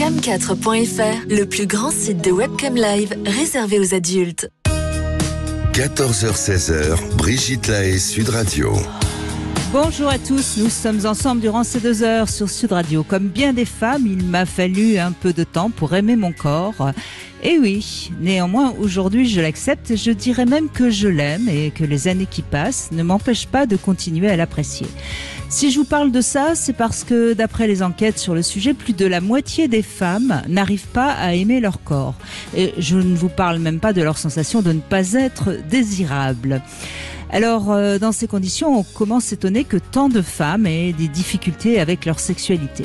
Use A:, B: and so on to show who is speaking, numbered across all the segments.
A: Cam4.fr, le plus grand site de webcam live réservé aux adultes.
B: 14h-16h, Brigitte Lahaie, Sud Radio.
C: Bonjour à tous, nous sommes ensemble durant ces 2 heures sur Sud Radio. Comme bien des femmes, il m'a fallu un peu de temps pour aimer mon corps. Et oui, néanmoins, aujourd'hui, je l'accepte. Je dirais même que je l'aime et que les années qui passent ne m'empêchent pas de continuer à l'apprécier. Si je vous parle de ça, c'est parce que, d'après les enquêtes sur le sujet, plus de la moitié des femmes n'arrivent pas à aimer leur corps. Et je ne vous parle même pas de leur sensation de ne pas être désirable. Alors, dans ces conditions, on commence à s'étonner que tant de femmes aient des difficultés avec leur sexualité.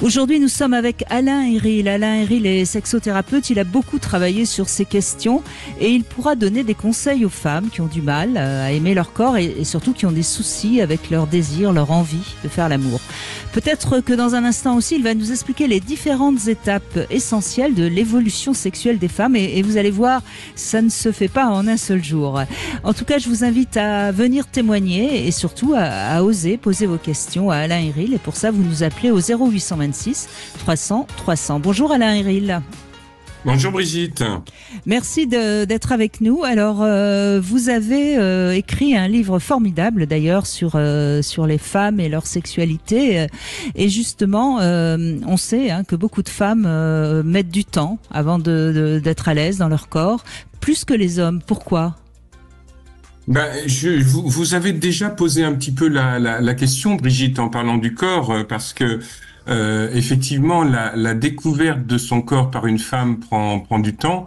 C: Aujourd'hui, nous sommes avec Alain Héril. Alain Héril est sexothérapeute. Il a beaucoup travaillé sur ces questions et il pourra donner des conseils aux femmes qui ont du mal à aimer leur corps et surtout qui ont des soucis avec leur désir, leur envie de faire l'amour. Peut-être que dans un instant aussi, il va nous expliquer les différentes étapes essentielles de l'évolution sexuelle des femmes et vous allez voir, ça ne se fait pas en un seul jour. En tout cas, je vous invite à venir témoigner et surtout à oser poser vos questions à Alain Héril. Et pour ça, vous nous appelez au 0826 300 300. Bonjour Alain Héril.
D: Bonjour Brigitte.
C: Merci d'être avec nous. Alors, vous avez écrit un livre formidable d'ailleurs sur les femmes et leur sexualité. Et justement, on sait que beaucoup de femmes mettent du temps avant d'être à l'aise dans leur corps, plus que les hommes. Pourquoi ?
D: Vous avez déjà posé un petit peu la question, Brigitte, en parlant du corps, parce que effectivement, la découverte de son corps par une femme prend du temps.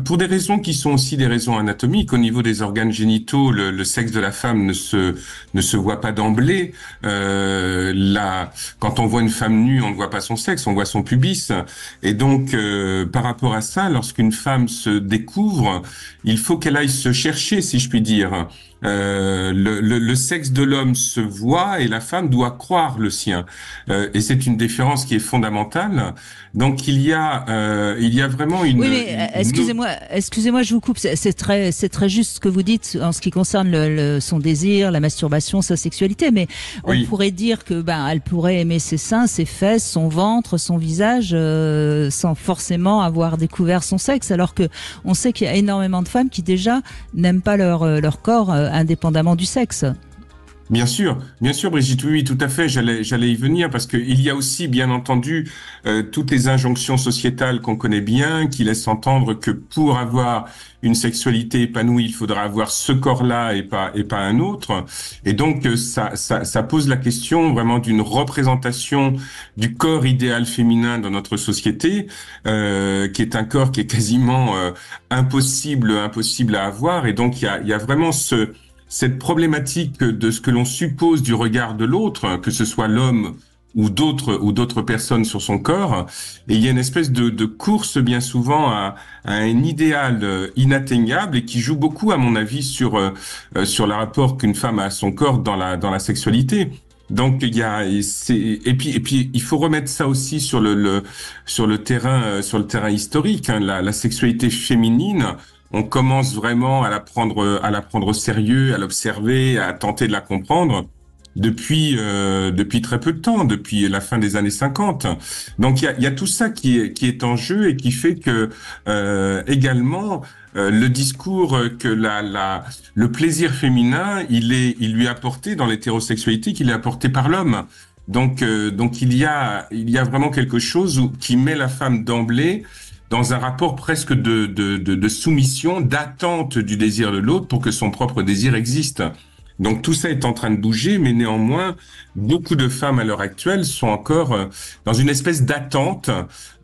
D: Pour des raisons qui sont aussi des raisons anatomiques. Au niveau des organes génitaux, le sexe de la femme ne se voit pas d'emblée. Quand on voit une femme nue, on ne voit pas son sexe, on voit son pubis. Et donc, par rapport à ça, lorsqu'une femme se découvre, il faut qu'elle aille se chercher, si je puis dire. Le sexe de l'homme se voit et la femme doit croire le sien. Et c'est une différence qui est fondamentale. Donc il y a vraiment une.
C: Oui, mais excusez-moi, je vous coupe. C'est très juste ce que vous dites en ce qui concerne son désir, la masturbation, sa sexualité. Mais on pourrait dire que elle pourrait aimer ses seins, ses fesses, son ventre, son visage, sans forcément avoir découvert son sexe. Alors que on sait qu'il y a énormément de femmes qui déjà n'aiment pas leur corps, indépendamment du sexe.
D: Bien sûr, Brigitte, oui, tout à fait. J'allais y venir parce que il y a aussi, bien entendu, toutes les injonctions sociétales qu'on connaît bien, qui laissent entendre que pour avoir une sexualité épanouie, il faudra avoir ce corps-là et pas un autre. Et donc ça pose la question vraiment d'une représentation du corps idéal féminin dans notre société, qui est un corps qui est quasiment impossible à avoir. Et donc il y a vraiment cette problématique de ce que l'on suppose du regard de l'autre, que ce soit l'homme ou d'autres personnes sur son corps, et il y a une espèce de course bien souvent à un idéal inatteignable et qui joue beaucoup, à mon avis, sur le rapport qu'une femme a à son corps dans la sexualité. Donc et puis il faut remettre ça aussi sur le terrain historique, la sexualité féminine. On commence vraiment à la prendre au sérieux, à l'observer, à tenter de la comprendre depuis très peu de temps, depuis la fin des années 50. Donc il y a tout ça qui est en jeu et qui fait que également le discours que le plaisir féminin, il lui est apporté dans l'hétérosexualité, qu'il est apporté par l'homme. Donc il y a vraiment quelque chose qui met la femme d'emblée dans un rapport presque de soumission, d'attente du désir de l'autre pour que son propre désir existe. Donc tout ça est en train de bouger, mais néanmoins, beaucoup de femmes à l'heure actuelle sont encore dans une espèce d'attente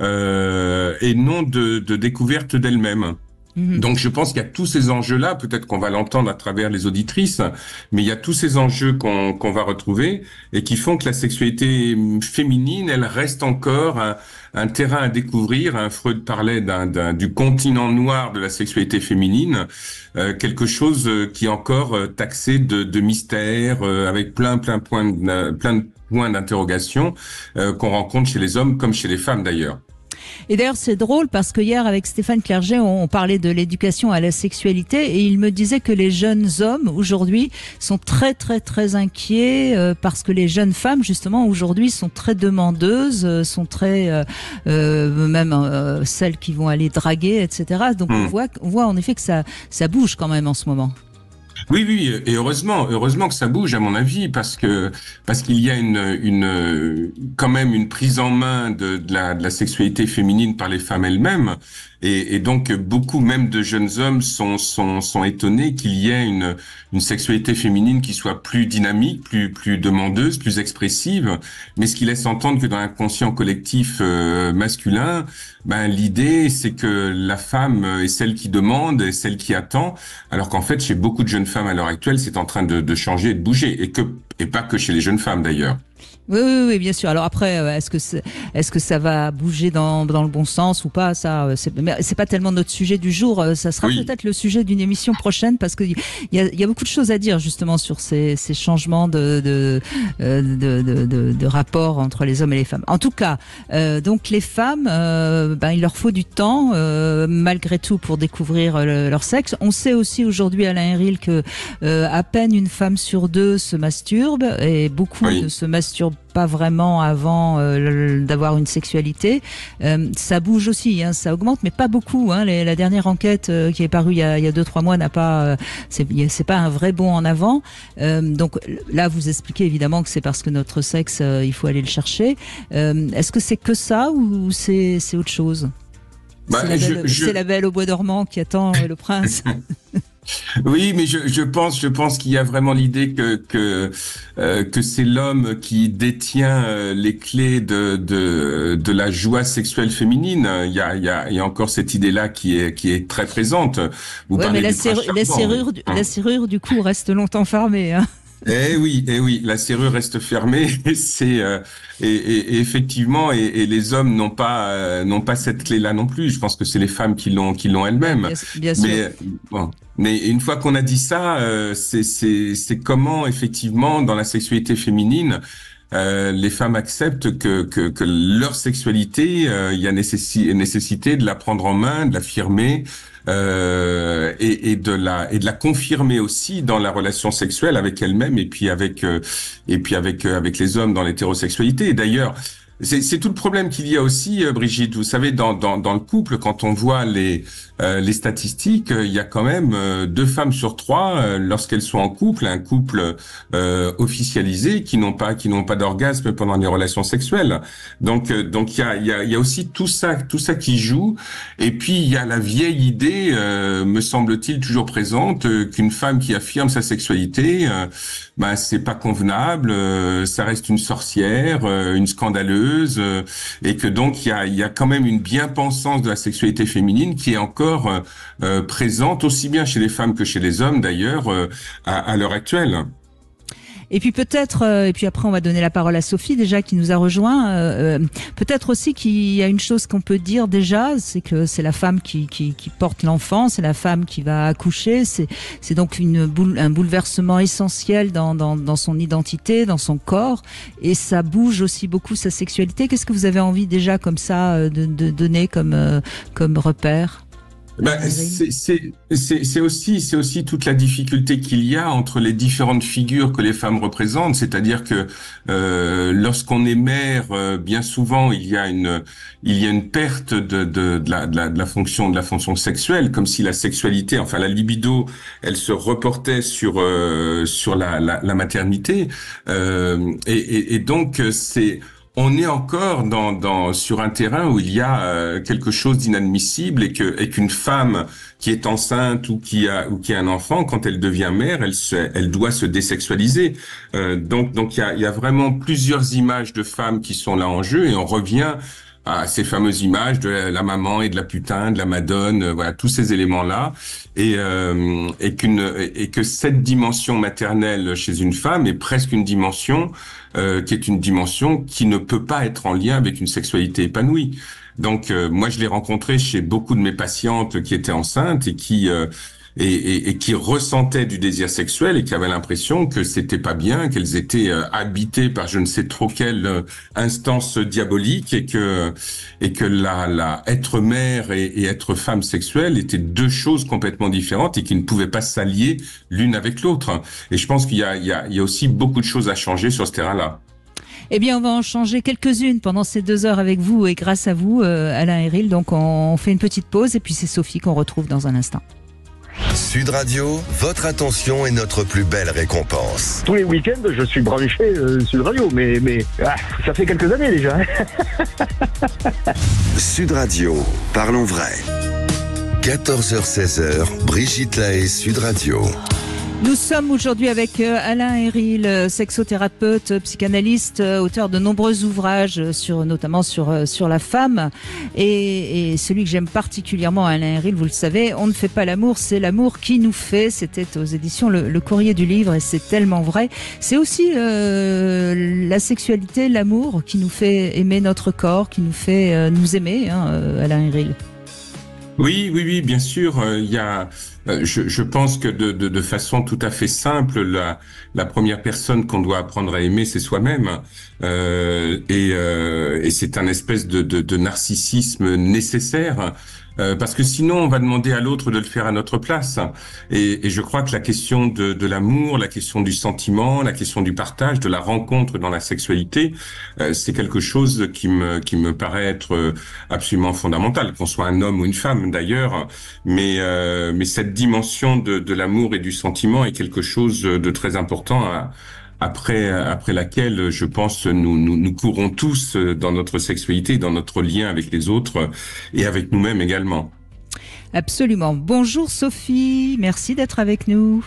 D: et non de découverte d'elles-mêmes. Donc je pense qu'il y a tous ces enjeux-là, peut-être qu'on va l'entendre à travers les auditrices, mais il y a tous ces enjeux qu'on va retrouver et qui font que la sexualité féminine, elle reste encore un terrain à découvrir. Freud parlait du continent noir de la sexualité féminine, quelque chose qui est encore taxé de mystère, avec plein de points d'interrogation qu'on rencontre chez les hommes comme chez les femmes d'ailleurs.
C: Et d'ailleurs, c'est drôle parce que hier, avec Stéphane Clerget, on parlait de l'éducation à la sexualité et il me disait que les jeunes hommes, aujourd'hui, sont très, très, très inquiets parce que les jeunes femmes, justement, aujourd'hui, sont très demandeuses, sont très... même celles qui vont aller draguer, etc. Donc, on voit en effet que ça bouge quand même en ce moment.
D: Oui, oui, et heureusement que ça bouge à mon avis, parce qu'il y a quand même une prise en main de la sexualité féminine par les femmes elles-mêmes, et donc beaucoup même de jeunes hommes sont étonnés qu'il y ait une sexualité féminine qui soit plus dynamique, plus demandeuse, plus expressive, mais ce qui laisse entendre que dans l'inconscient collectif masculin, l'idée c'est que la femme est celle qui demande, est celle qui attend, alors qu'en fait chez beaucoup de jeunes femmes à l'heure actuelle, c'est en train de changer et de bouger, et pas que chez les jeunes femmes d'ailleurs.
C: Oui, bien sûr. Alors après, est-ce que ça va bouger dans le bon sens ou pas? Ça, c'est pas tellement notre sujet du jour. Ça sera peut-être le sujet d'une émission prochaine parce qu'il y a beaucoup de choses à dire justement sur ces changements de rapport entre les hommes et les femmes. En tout cas, donc les femmes, il leur faut du temps malgré tout pour découvrir leur sexe. On sait aussi aujourd'hui, Alain Héril, que à peine une femme sur deux se masturbe et beaucoup ne se masturbent pas vraiment avant d'avoir une sexualité. Ça bouge aussi, ça augmente, mais pas beaucoup. La dernière enquête qui est parue il y a 2-3 mois n'a pas, c'est pas un vrai bond en avant. Donc là, vous expliquez évidemment que c'est parce que notre sexe, il faut aller le chercher. Est-ce que c'est que ça ou c'est autre chose? C'est la belle au bois dormant qui attend le prince.
D: Oui, mais je pense qu'il y a vraiment l'idée que c'est l'homme qui détient les clés de la joie sexuelle féminine. Il y a encore cette idée-là qui est très présente.
C: Mais la serrure du coup reste longtemps fermée.
D: Eh oui, la serrure reste fermée. Et effectivement, et les hommes n'ont pas cette clé-là non plus. Je pense que c'est les femmes qui l'ont elles-mêmes.
C: Bien sûr.
D: Mais une fois qu'on a dit ça, c'est comment effectivement dans la sexualité féminine les femmes acceptent que leur sexualité, il y a nécessité de la prendre en main, de l'affirmer. Et de la confirmer aussi dans la relation sexuelle avec elle-même et puis avec les hommes dans l'hétérosexualité. Et d'ailleurs, c'est tout le problème qu'il y a aussi, Brigitte. Vous savez, dans le couple, quand on voit les statistiques, il y a quand même 2 femmes sur 3 lorsqu'elles sont en couple, un couple officialisé, qui n'ont pas d'orgasme pendant les relations sexuelles. Donc il y a aussi tout ça qui joue. Et puis il y a la vieille idée, me semble-t-il toujours présente, qu'une femme qui affirme sa sexualité, c'est pas convenable, ça reste une sorcière, une scandaleuse. Et que donc il y a quand même une bien-pensance de la sexualité féminine qui est encore présente aussi bien chez les femmes que chez les hommes d'ailleurs à l'heure actuelle.
C: Et puis peut-être, et puis après on va donner la parole à Sophie déjà qui nous a rejoint. Peut-être aussi qu'il y a une chose qu'on peut dire déjà, c'est que c'est la femme qui porte l'enfant, c'est la femme qui va accoucher. C'est donc un bouleversement essentiel dans son identité, dans son corps, et ça bouge aussi beaucoup sa sexualité. Qu'est-ce que vous avez envie déjà comme ça de donner comme repère?
D: C'est aussi toute la difficulté qu'il y a entre les différentes figures que les femmes représentent, c'est-à-dire que lorsqu'on est mère, bien souvent il y a une perte de la fonction sexuelle, comme si la sexualité, enfin la libido, elle se reportait sur la maternité, et donc on est encore sur un terrain où il y a quelque chose d'inadmissible et qu'une femme qui est enceinte ou qui a un enfant, quand elle devient mère, elle doit se désexualiser. Donc il y a vraiment plusieurs images de femmes qui sont là en jeu, et on revient à ces fameuses images de la maman et de la putain, de la madone, voilà, tous ces éléments-là, et que cette dimension maternelle chez une femme est presque une dimension qui est une dimension qui ne peut pas être en lien avec une sexualité épanouie. Donc moi je l'ai rencontré chez beaucoup de mes patientes qui étaient enceintes et et qui ressentaient du désir sexuel et qui avaient l'impression que c'était pas bien, qu'elles étaient habitées par je ne sais trop quelle instance diabolique et que la être mère et être femme sexuelle étaient deux choses complètement différentes et qui ne pouvaient pas s'allier l'une avec l'autre. Et je pense qu'il y a aussi beaucoup de choses à changer sur ce terrain-là.
C: Eh bien, on va en changer quelques-unes pendant ces 2 heures avec vous et grâce à vous, Alain Héril. Donc, on fait une petite pause et puis c'est Sophie qu'on retrouve dans un instant.
B: Sud Radio, votre attention est notre plus belle récompense.
E: Tous les week-ends, je suis branché Sud Radio, mais ça fait quelques années déjà.
B: Sud Radio, parlons vrai. 14h-16h, Brigitte Lahaie, Sud Radio.
C: Nous sommes aujourd'hui avec Alain Héril, sexothérapeute, psychanalyste, auteur de nombreux ouvrages notamment sur la femme. Et celui que j'aime particulièrement, Alain Héril, vous le savez, on ne fait pas l'amour, c'est l'amour qui nous fait. C'était aux éditions le Courrier du Livre et c'est tellement vrai. C'est aussi la sexualité, l'amour qui nous fait aimer notre corps, qui nous fait nous aimer, Alain Héril.
D: Oui, bien sûr. Je pense que de façon tout à fait simple, la première personne qu'on doit apprendre à aimer, c'est soi-même. Et c'est un espèce de narcissisme nécessaire. Parce que sinon, on va demander à l'autre de le faire à notre place. Et je crois que la question de l'amour, la question du sentiment, la question du partage, de la rencontre dans la sexualité, c'est quelque chose qui me paraît être absolument fondamental, qu'on soit un homme ou une femme d'ailleurs. Mais cette dimension de l'amour et du sentiment est quelque chose de très important après laquelle, je pense, nous courons tous dans notre sexualité, dans notre lien avec les autres et avec nous-mêmes également.
C: Absolument. Bonjour Sophie, merci d'être avec nous.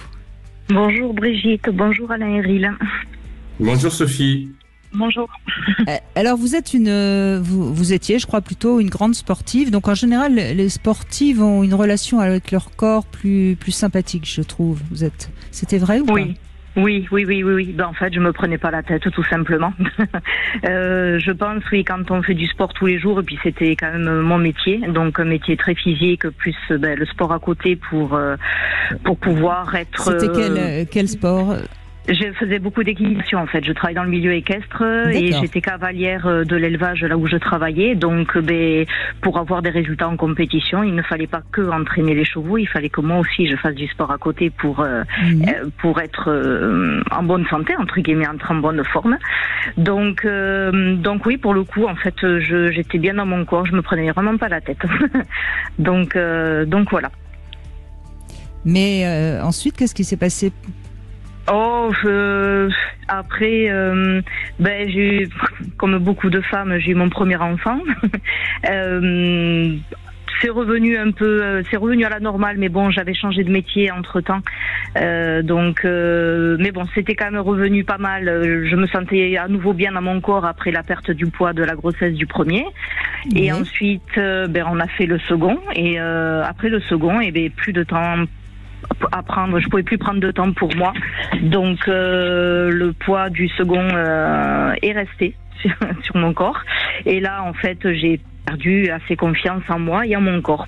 F: Bonjour Brigitte, bonjour Alain Héril.
D: Bonjour Sophie.
F: Bonjour.
C: Alors vous êtes vous étiez, je crois, plutôt une grande sportive. Donc en général, les sportives ont une relation avec leur corps plus sympathique, je trouve. C'était vrai ou pas?
F: Oui. Ben, en fait, je me prenais pas la tête, tout simplement. Je pense, oui, quand on fait du sport tous les jours, et puis c'était quand même mon métier, donc un métier très physique, plus le sport à côté pour pouvoir être.
C: C'était quel sport?
F: Je faisais beaucoup d'équitation en fait. Je travaille dans le milieu équestre et j'étais cavalière de l'élevage là où je travaillais. Donc, pour avoir des résultats en compétition, il ne fallait pas que entraîner les chevaux. Il fallait que moi aussi je fasse du sport à côté pour être en bonne santé, entre guillemets, être en bonne forme. Donc oui, pour le coup, en fait, j'étais bien dans mon corps. Je me prenais vraiment pas la tête. donc voilà.
C: Mais ensuite, qu'est-ce qui s'est passé?
F: Après, j'ai eu, comme beaucoup de femmes, j'ai eu mon premier enfant. C'est revenu à la normale, mais bon, j'avais changé de métier entre-temps. Mais bon, c'était quand même revenu pas mal. Je me sentais à nouveau bien dans mon corps après la perte du poids de la grossesse du premier. Oui. Et ensuite, on a fait le second. Et après le second, plus de temps à prendre, je pouvais plus prendre de temps pour moi, donc le poids du second est resté sur mon corps, et là en fait j'ai perdu assez confiance en moi et en mon corps,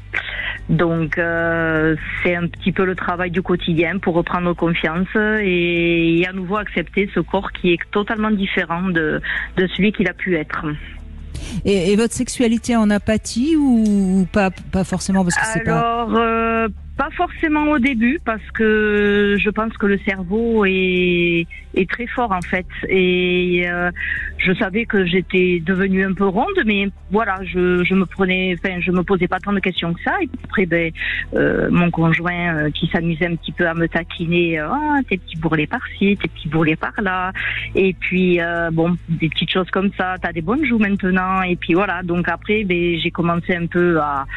F: donc c'est un petit peu le travail du quotidien pour reprendre confiance et à nouveau accepter ce corps qui est totalement différent de celui qu'il a pu être.
C: Et votre sexualité en a pâti ou pas forcément, parce que c'est pas...
F: Pas forcément au début, parce que je pense que le cerveau est très fort en fait, et je savais que j'étais devenue un peu ronde, mais voilà, je me posais pas tant de questions que ça. Et après, mon conjoint qui s'amusait un petit peu à me taquiner, tes petits bourrelets par-ci, tes petits bourrelets par-là, et puis des petites choses comme ça. T'as des bonnes joues maintenant, et puis voilà. Donc après, j'ai commencé un peu à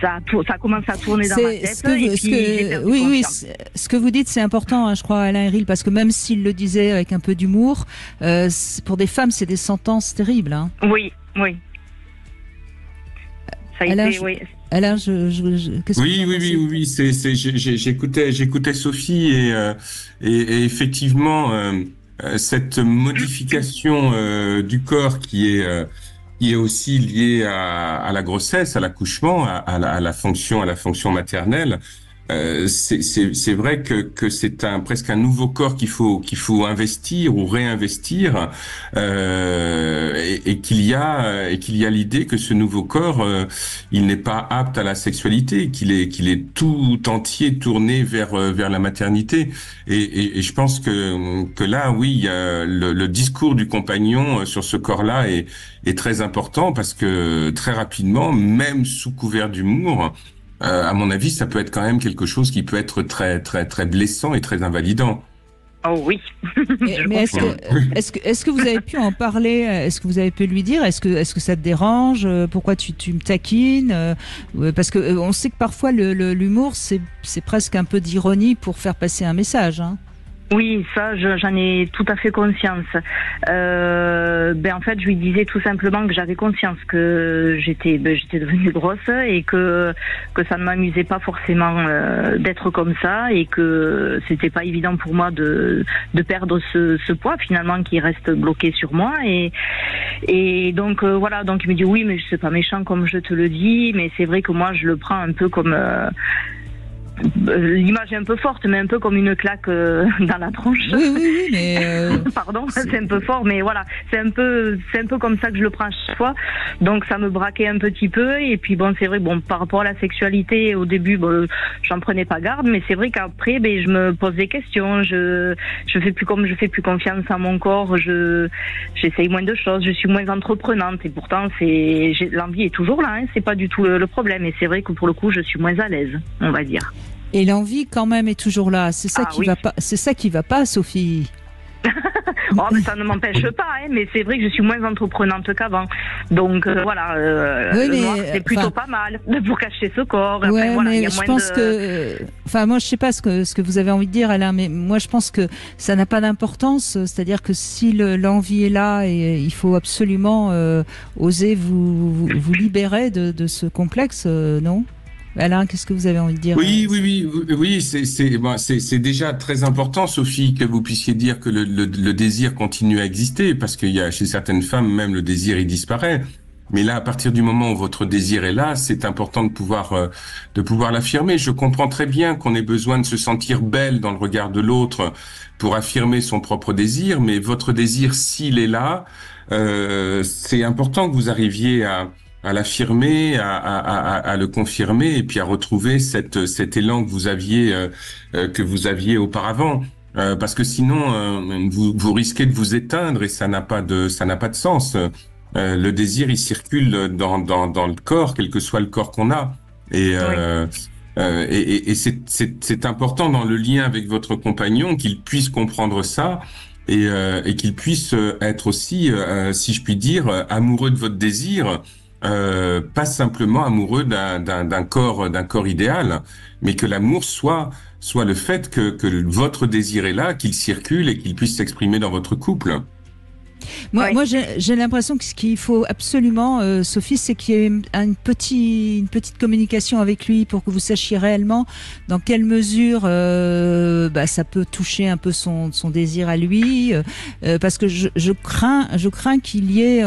F: ça commence à tourner dans ma tête.
C: Ce que vous dites, c'est important, hein, je crois, Alain Héril, parce que même s'il le disait avec un peu d'humour, pour des femmes, c'est des sentences terribles. Hein.
F: Oui. Ça a
C: Alain,
F: été, oui.
C: Alain, qu'est-ce que
D: Oui. J'écoutais Sophie et effectivement, cette modification du corps qui est aussi lié à la grossesse, à l'accouchement, à la fonction maternelle. c'est vrai que c'est presque un nouveau corps qu'il faut investir ou réinvestir, et qu'il y a l'idée que ce nouveau corps, il n'est pas apte à la sexualité, qu'il est tout entier tourné vers la maternité. Et je pense que là, oui, il y a le discours du compagnon sur ce corps-là est très important, parce que très rapidement, même sous couvert d'humour, à mon avis, ça peut être quand même quelque chose qui peut être très, très, très blessant et très invalidant.
F: Oh oui.
C: Mais est-ce que vous avez pu en parler? Est-ce que vous avez pu lui dire? Est-ce que ça te dérange? Pourquoi tu me taquines? Parce que on sait que parfois l'humour c'est presque un peu d'ironie pour faire passer un message, hein.
F: Oui, ça, j'en ai tout à fait conscience. En fait, je lui disais tout simplement que j'avais conscience que j'étais devenue grosse et que ça ne m'amusait pas forcément d'être comme ça, et que c'était pas évident pour moi de perdre ce poids finalement qui reste bloqué sur moi. Et donc voilà, donc il me dit oui, mais c'est pas méchant comme je te le dis, mais c'est vrai que moi je le prends un peu comme l'image est un peu forte, mais un peu comme une claque dans la tronche.
C: Oui, mais
F: pardon, c'est un peu fort, mais voilà, c'est un peu comme ça que je le prends à chaque fois. Donc ça me braquait un petit peu. Et puis bon, c'est vrai, bon, par rapport à la sexualité, au début, bon, j'en prenais pas garde, mais c'est vrai qu'après, je me pose des questions. Je fais plus confiance à mon corps. J'essaye moins de choses. Je suis moins entreprenante. Et pourtant, l'envie est toujours là. Hein, c'est pas du tout le problème. Et c'est vrai que pour le coup, je suis moins à l'aise, on va dire.
C: Et l'envie quand même est toujours là. C'est ça va pas. C'est ça qui va pas, Sophie.
F: Oh, mais ça ne m'empêche pas, hein, mais c'est vrai que je suis moins entreprenante qu'avant. Donc voilà,
C: oui,
F: le noir, c'est plutôt pas mal pour cacher ce corps. Après,
C: ouais,
F: voilà,
C: mais
F: y a
C: je
F: moins
C: pense que, moi je sais pas ce que vous avez envie de dire, Alain, mais moi je pense que ça n'a pas d'importance. C'est-à-dire que si l'envie est là, et il faut absolument oser vous libérer de ce complexe, non? Alain, qu'est-ce que vous avez envie de dire?
D: Oui, c'est déjà très important, Sophie, que vous puissiez dire que le désir continue à exister, parce qu'il y a chez certaines femmes même le désir il disparaît. Mais là, à partir du moment où votre désir est là, c'est important de pouvoir l'affirmer. Je comprends très bien qu'on ait besoin de se sentir belle dans le regard de l'autre pour affirmer son propre désir, mais votre désir, s'il est là, c'est important que vous arriviez à l'affirmer, à le confirmer, et puis à retrouver cet élan que vous aviez auparavant, parce que sinon vous risquez de vous éteindre, et ça n'a pas de sens. Le désir, il circule dans le corps, quel que soit le corps qu'on a, et c'est important dans le lien avec votre compagnon qu'il puisse comprendre ça. Et qu'il puisse être aussi, si je puis dire, amoureux de votre désir, pas simplement amoureux d'un corps idéal, mais que l'amour soit le fait que votre désir est là, qu'il circule et qu'il puisse s'exprimer dans votre couple.
C: Moi, j'ai l'impression que ce qu'il faut absolument, Sophie, c'est qu'il y ait une petite communication avec lui pour que vous sachiez réellement dans quelle mesure ça peut toucher un peu son désir à lui, parce que je crains qu'il y ait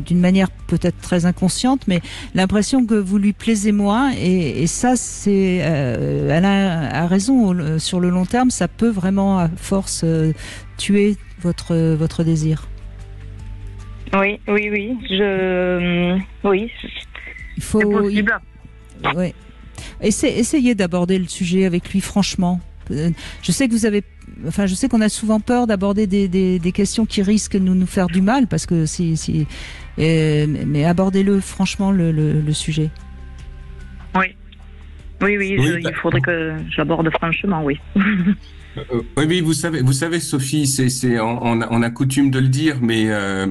C: d'une manière peut-être très inconsciente, mais l'impression que vous lui plaisez moins, et ça, c'est Alain a raison, sur le long terme, ça peut vraiment à force tuer votre désir.
F: Oui. Oui.
C: Il faut.
F: C'est possible.
C: Oui. Essayez d'aborder le sujet avec lui franchement. Je sais qu'on a souvent peur d'aborder des questions qui risquent de nous faire du mal, parce que mais abordez-le franchement, le sujet.
F: Oui, il faudrait que j'aborde franchement, oui.
D: Oui, vous savez, Sophie, on a coutume de le dire, mais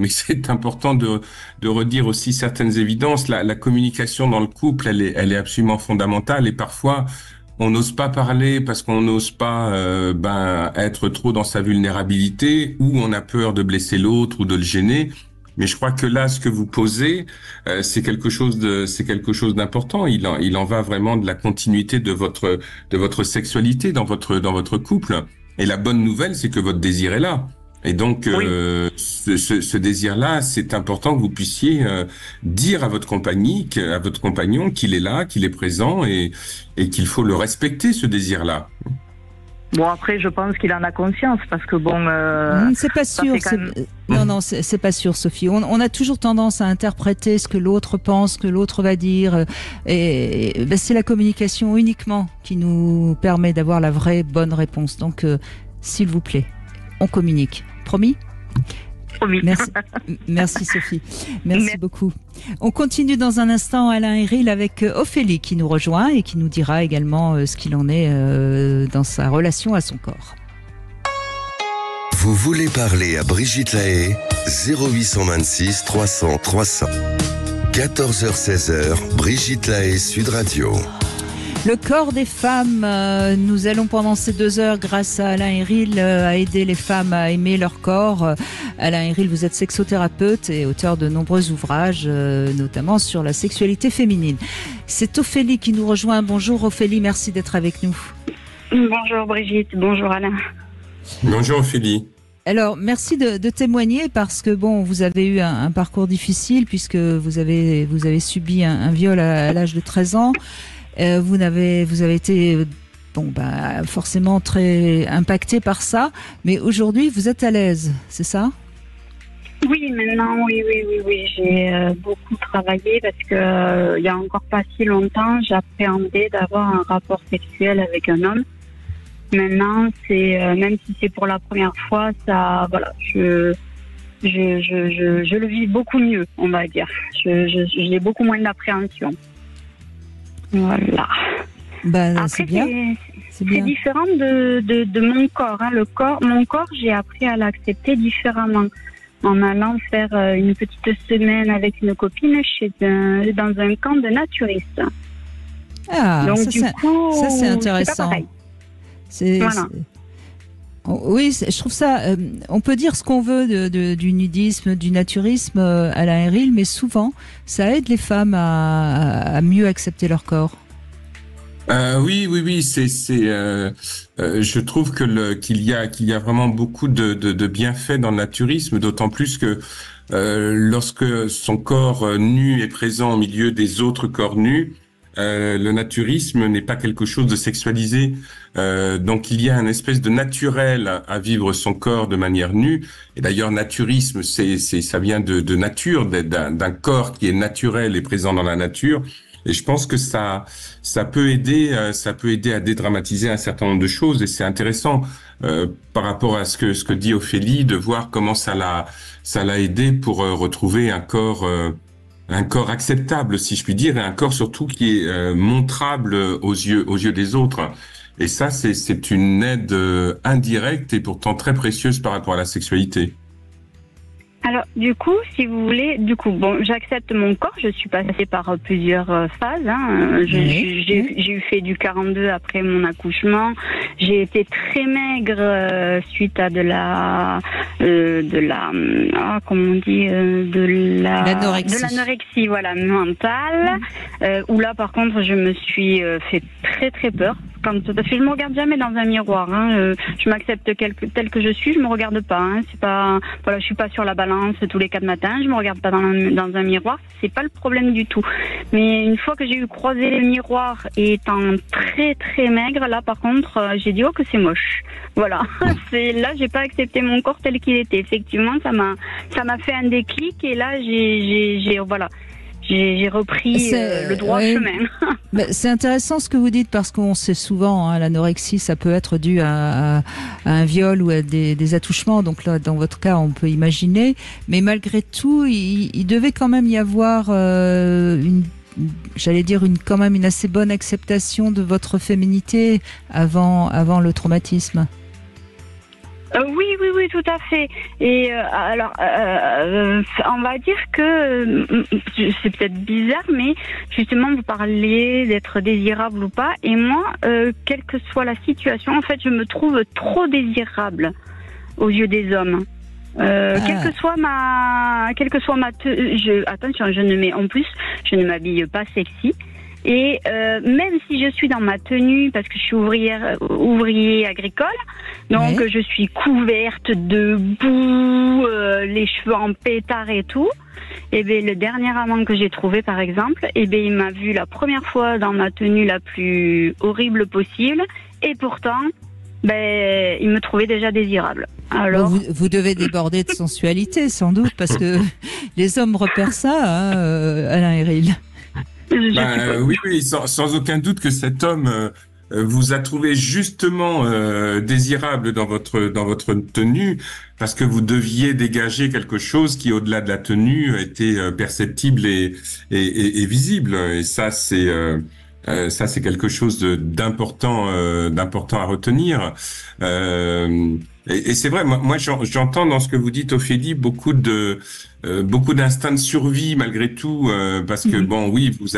D: c'est important de redire aussi certaines évidences. La communication dans le couple, elle est absolument fondamentale, et parfois on n'ose pas parler parce qu'on n'ose pas être trop dans sa vulnérabilité, ou on a peur de blesser l'autre ou de le gêner. Mais je crois que là, ce que vous posez, c'est quelque chose d'important. Il en va vraiment de la continuité de votre sexualité dans votre couple. Et la bonne nouvelle, c'est que votre désir est là. Et donc, ce désir-là, c'est important que vous puissiez dire à votre compagnon qu'il est là, qu'il est présent et qu'il faut le respecter, ce désir-là.
F: Bon, après, je pense qu'il en a conscience parce que bon.
C: C'est pas sûr. Non, c'est pas sûr, Sophie. On a toujours tendance à interpréter ce que l'autre pense, ce que l'autre va dire, et c'est la communication uniquement qui nous permet d'avoir la vraie bonne réponse. Donc, s'il vous plaît, on communique. Promis ?
F: Promis.
C: Merci Sophie. Merci beaucoup. On continue dans un instant, Alain Héril, avec Ophélie qui nous rejoint et qui nous dira également ce qu'il en est dans sa relation à son corps.
B: Vous voulez parler à Brigitte Lahaie ? 0826 300 300. 14h-16h, Brigitte Lahaie, Sud Radio.
C: Le corps des femmes, nous allons pendant ces 2 heures, grâce à Alain Héril, à aider les femmes à aimer leur corps. Alain Héril, vous êtes sexothérapeute et auteur de nombreux ouvrages, notamment sur la sexualité féminine. C'est Ophélie qui nous rejoint. Bonjour Ophélie, merci d'être avec nous.
G: Bonjour Brigitte, bonjour Alain.
D: Bonjour Ophélie.
C: Alors, merci de témoigner parce que bon, vous avez eu un parcours difficile puisque vous avez subi un viol à l'âge de 13 ans. Vous avez été forcément très impacté par ça, mais aujourd'hui vous êtes à l'aise, c'est ça ?
G: Oui, maintenant, oui. J'ai beaucoup travaillé parce que il y a encore pas si longtemps, j'appréhendais d'avoir un rapport sexuel avec un homme. Maintenant, c'est même si c'est pour la première fois, ça, voilà, je le vis beaucoup mieux, on va dire. J'ai beaucoup moins d'appréhension. Voilà.
C: Après, c'est bien.
G: C'est différent de mon corps. Hein. Mon corps, j'ai appris à l'accepter différemment. En allant faire une petite semaine avec une copine dans un camp de naturistes.
C: Ah, donc, ça c'est intéressant.
G: C'est pas pareil.
C: Voilà. Oui, je trouve ça. On peut dire ce qu'on veut du nudisme, du naturisme, Alain Héril, mais souvent, ça aide les femmes à mieux accepter leur corps.
D: Oui. Je trouve qu'il y a vraiment beaucoup de bienfaits dans le naturisme, d'autant plus que lorsque son corps nu est présent au milieu des autres corps nus. Le naturisme n'est pas quelque chose de sexualisé, donc il y a une espèce de naturel à vivre son corps de manière nue. Et d'ailleurs, naturisme, ça vient de nature, d'un corps qui est naturel et présent dans la nature. Et je pense que ça peut aider à dédramatiser un certain nombre de choses. Et c'est intéressant par rapport à ce que dit Ophélie, de voir comment ça l'a aidé pour retrouver un corps acceptable, si je puis dire, et un corps surtout qui est montrable aux yeux des autres. Et ça, c'est une aide indirecte et pourtant très précieuse par rapport à la sexualité.
G: Alors, du coup, si vous voulez, j'accepte mon corps. Je suis passée par plusieurs phases. Hein. J'ai fait du 42 après mon accouchement. J'ai été très maigre suite à de l'anorexie, voilà, mentale. Où là, par contre, je me suis fait très très peur. Parce que je me regarde jamais dans un miroir. Hein. Je m'accepte tel que je suis. Je me regarde pas. Hein. C'est pas, voilà, je suis pas sur la balance tous les 4 matins. Je me regarde pas dans un miroir. C'est pas le problème du tout. Mais une fois que j'ai eu croisé le miroir et étant très très maigre, là par contre, j'ai dit que c'est moche. Voilà. Là, j'ai pas accepté mon corps tel qu'il était. Effectivement, ça m'a fait un déclic et là j'ai repris le droit chemin.
C: C'est intéressant ce que vous dites parce qu'on sait souvent, hein, l'anorexie, ça peut être dû à un viol ou à des attouchements. Donc là, dans votre cas, on peut imaginer. Mais malgré tout, il devait quand même y avoir quand même une assez bonne acceptation de votre féminité avant le traumatisme.
G: Oui, tout à fait. Et alors, on va dire que c'est peut-être bizarre, mais justement, vous parliez d'être désirable ou pas. Et moi, quelle que soit la situation, en fait, je me trouve trop désirable aux yeux des hommes. Quelle que soit ma attention, je ne m'habille pas sexy. Et même si je suis dans ma tenue, parce que je suis ouvrier agricole, donc je suis couverte de boue, les cheveux en pétard et tout. Et bien le dernier amant que j'ai trouvé, par exemple, et bien il m'a vu la première fois dans ma tenue la plus horrible possible, et pourtant, ben il me trouvait déjà désirable. Alors,
C: vous devez déborder de sensualité, sans doute, parce que les hommes repèrent ça, hein, Alain Héril.
D: Oui, sans aucun doute que cet homme vous a trouvé justement désirable dans votre tenue, parce que vous deviez dégager quelque chose qui, au-delà de la tenue, était perceptible et visible. Et ça, c'est quelque chose d'important à retenir. Et c'est vrai, moi j'entends dans ce que vous dites, Ophélie, beaucoup d'instinct de survie malgré tout, parce que bon, oui, vous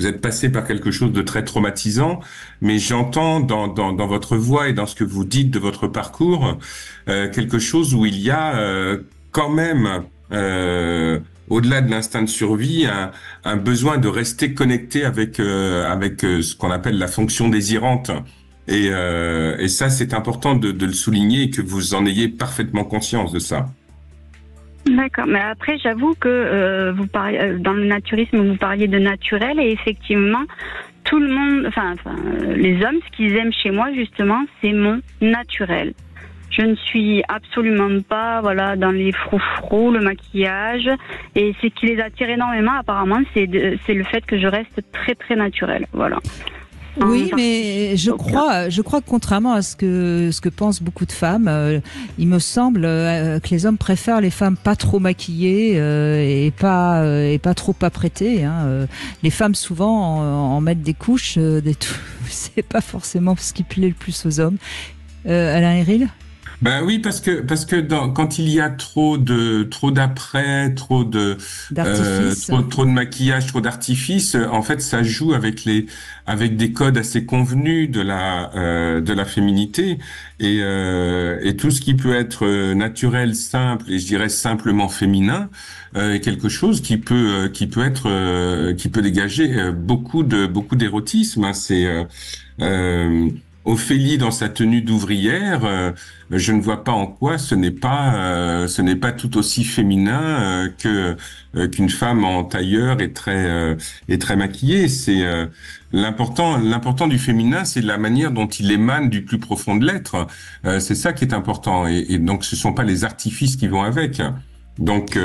D: êtes passé par quelque chose de très traumatisant, mais j'entends dans votre voix et dans ce que vous dites de votre parcours quelque chose où il y a quand même au-delà de l'instinct de survie, un besoin de rester connecté avec ce qu'on appelle la fonction désirante. Et ça, c'est important de le souligner et que vous en ayez parfaitement conscience de ça.
G: D'accord, mais après, j'avoue que vous parlez dans le naturisme, vous parliez de naturel, et effectivement, tout le monde, enfin les hommes, ce qu'ils aiment chez moi, justement, c'est mon naturel. Je ne suis absolument pas, dans les froufrous, le maquillage. Et ce qui les attire énormément, apparemment, c'est le fait que je reste très, très naturelle. Voilà.
C: Oui, mais je crois que contrairement à ce que pensent beaucoup de femmes, il me semble que les hommes préfèrent les femmes pas trop maquillées et pas trop apprêtées. Hein. Les femmes souvent en mettent des couches, c'est pas forcément ce qui plaît le plus aux hommes. Alain Héril ?
D: Ben oui, parce que quand il y a trop d'après, trop de maquillage, trop d'artifice, en fait, ça joue avec des codes assez convenus de la féminité, et tout ce qui peut être naturel, simple et je dirais simplement féminin, est quelque chose qui peut dégager beaucoup d'érotisme. Hein. C'est Ophélie dans sa tenue d'ouvrière, je ne vois pas en quoi ce n'est pas tout aussi féminin qu'une femme en tailleur et très maquillée. C'est l'important du féminin, c'est la manière dont il émane du plus profond de l'être. C'est ça qui est important, et donc ce sont pas les artifices qui vont avec. Donc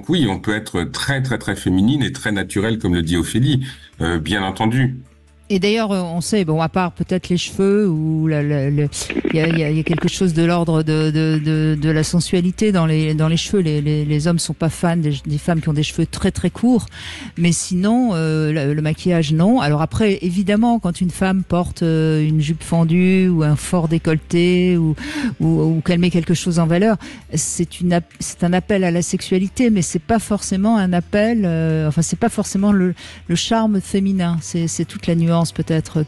D: oui, on peut être très très très féminine et très naturelle, comme le dit Ophélie, bien entendu.
C: Et d'ailleurs, on sait, à part peut-être les cheveux, ou il y a quelque chose de l'ordre de la sensualité dans les cheveux. Les hommes sont pas fans des femmes qui ont des cheveux très très courts, mais sinon le maquillage non. Alors après, évidemment, quand une femme porte une jupe fendue ou un fort décolleté ou qu'elle met quelque chose en valeur, c'est un appel à la sexualité, mais c'est pas forcément un appel. C'est pas forcément le charme féminin. C'est toute la nuance peut-être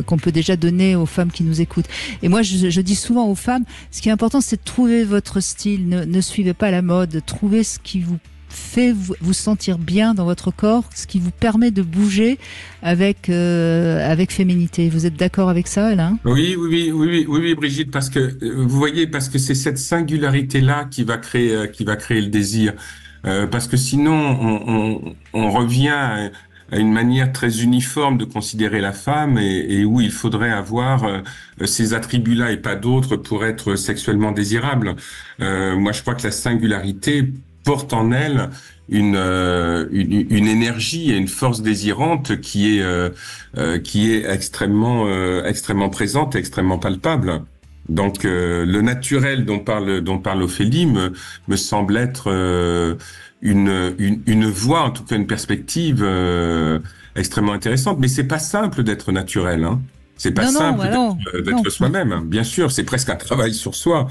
C: qu'on peut déjà donner aux femmes qui nous écoutent. Et moi, je dis souvent aux femmes, ce qui est important, c'est de trouver votre style. Ne suivez pas la mode. Trouvez ce qui vous fait vous sentir bien dans votre corps, ce qui vous permet de bouger avec féminité. Vous êtes d'accord avec ça, Alain ?
D: Oui, Brigitte, parce que vous voyez, parce que c'est cette singularité-là qui va créer le désir. Parce que sinon, on revient à une manière très uniforme de considérer la femme, et où il faudrait avoir ces attributs-là et pas d'autres pour être sexuellement désirable. Moi, je crois que la singularité porte en elle une énergie et une force désirante qui est extrêmement présente, extrêmement palpable. Donc le naturel dont parle Ophélie me semble être une voie, en tout cas une perspective extrêmement intéressante. Mais c'est pas simple d'être naturel, hein. C'est pas simple d'être soi-même. Bien sûr, c'est presque un travail sur soi.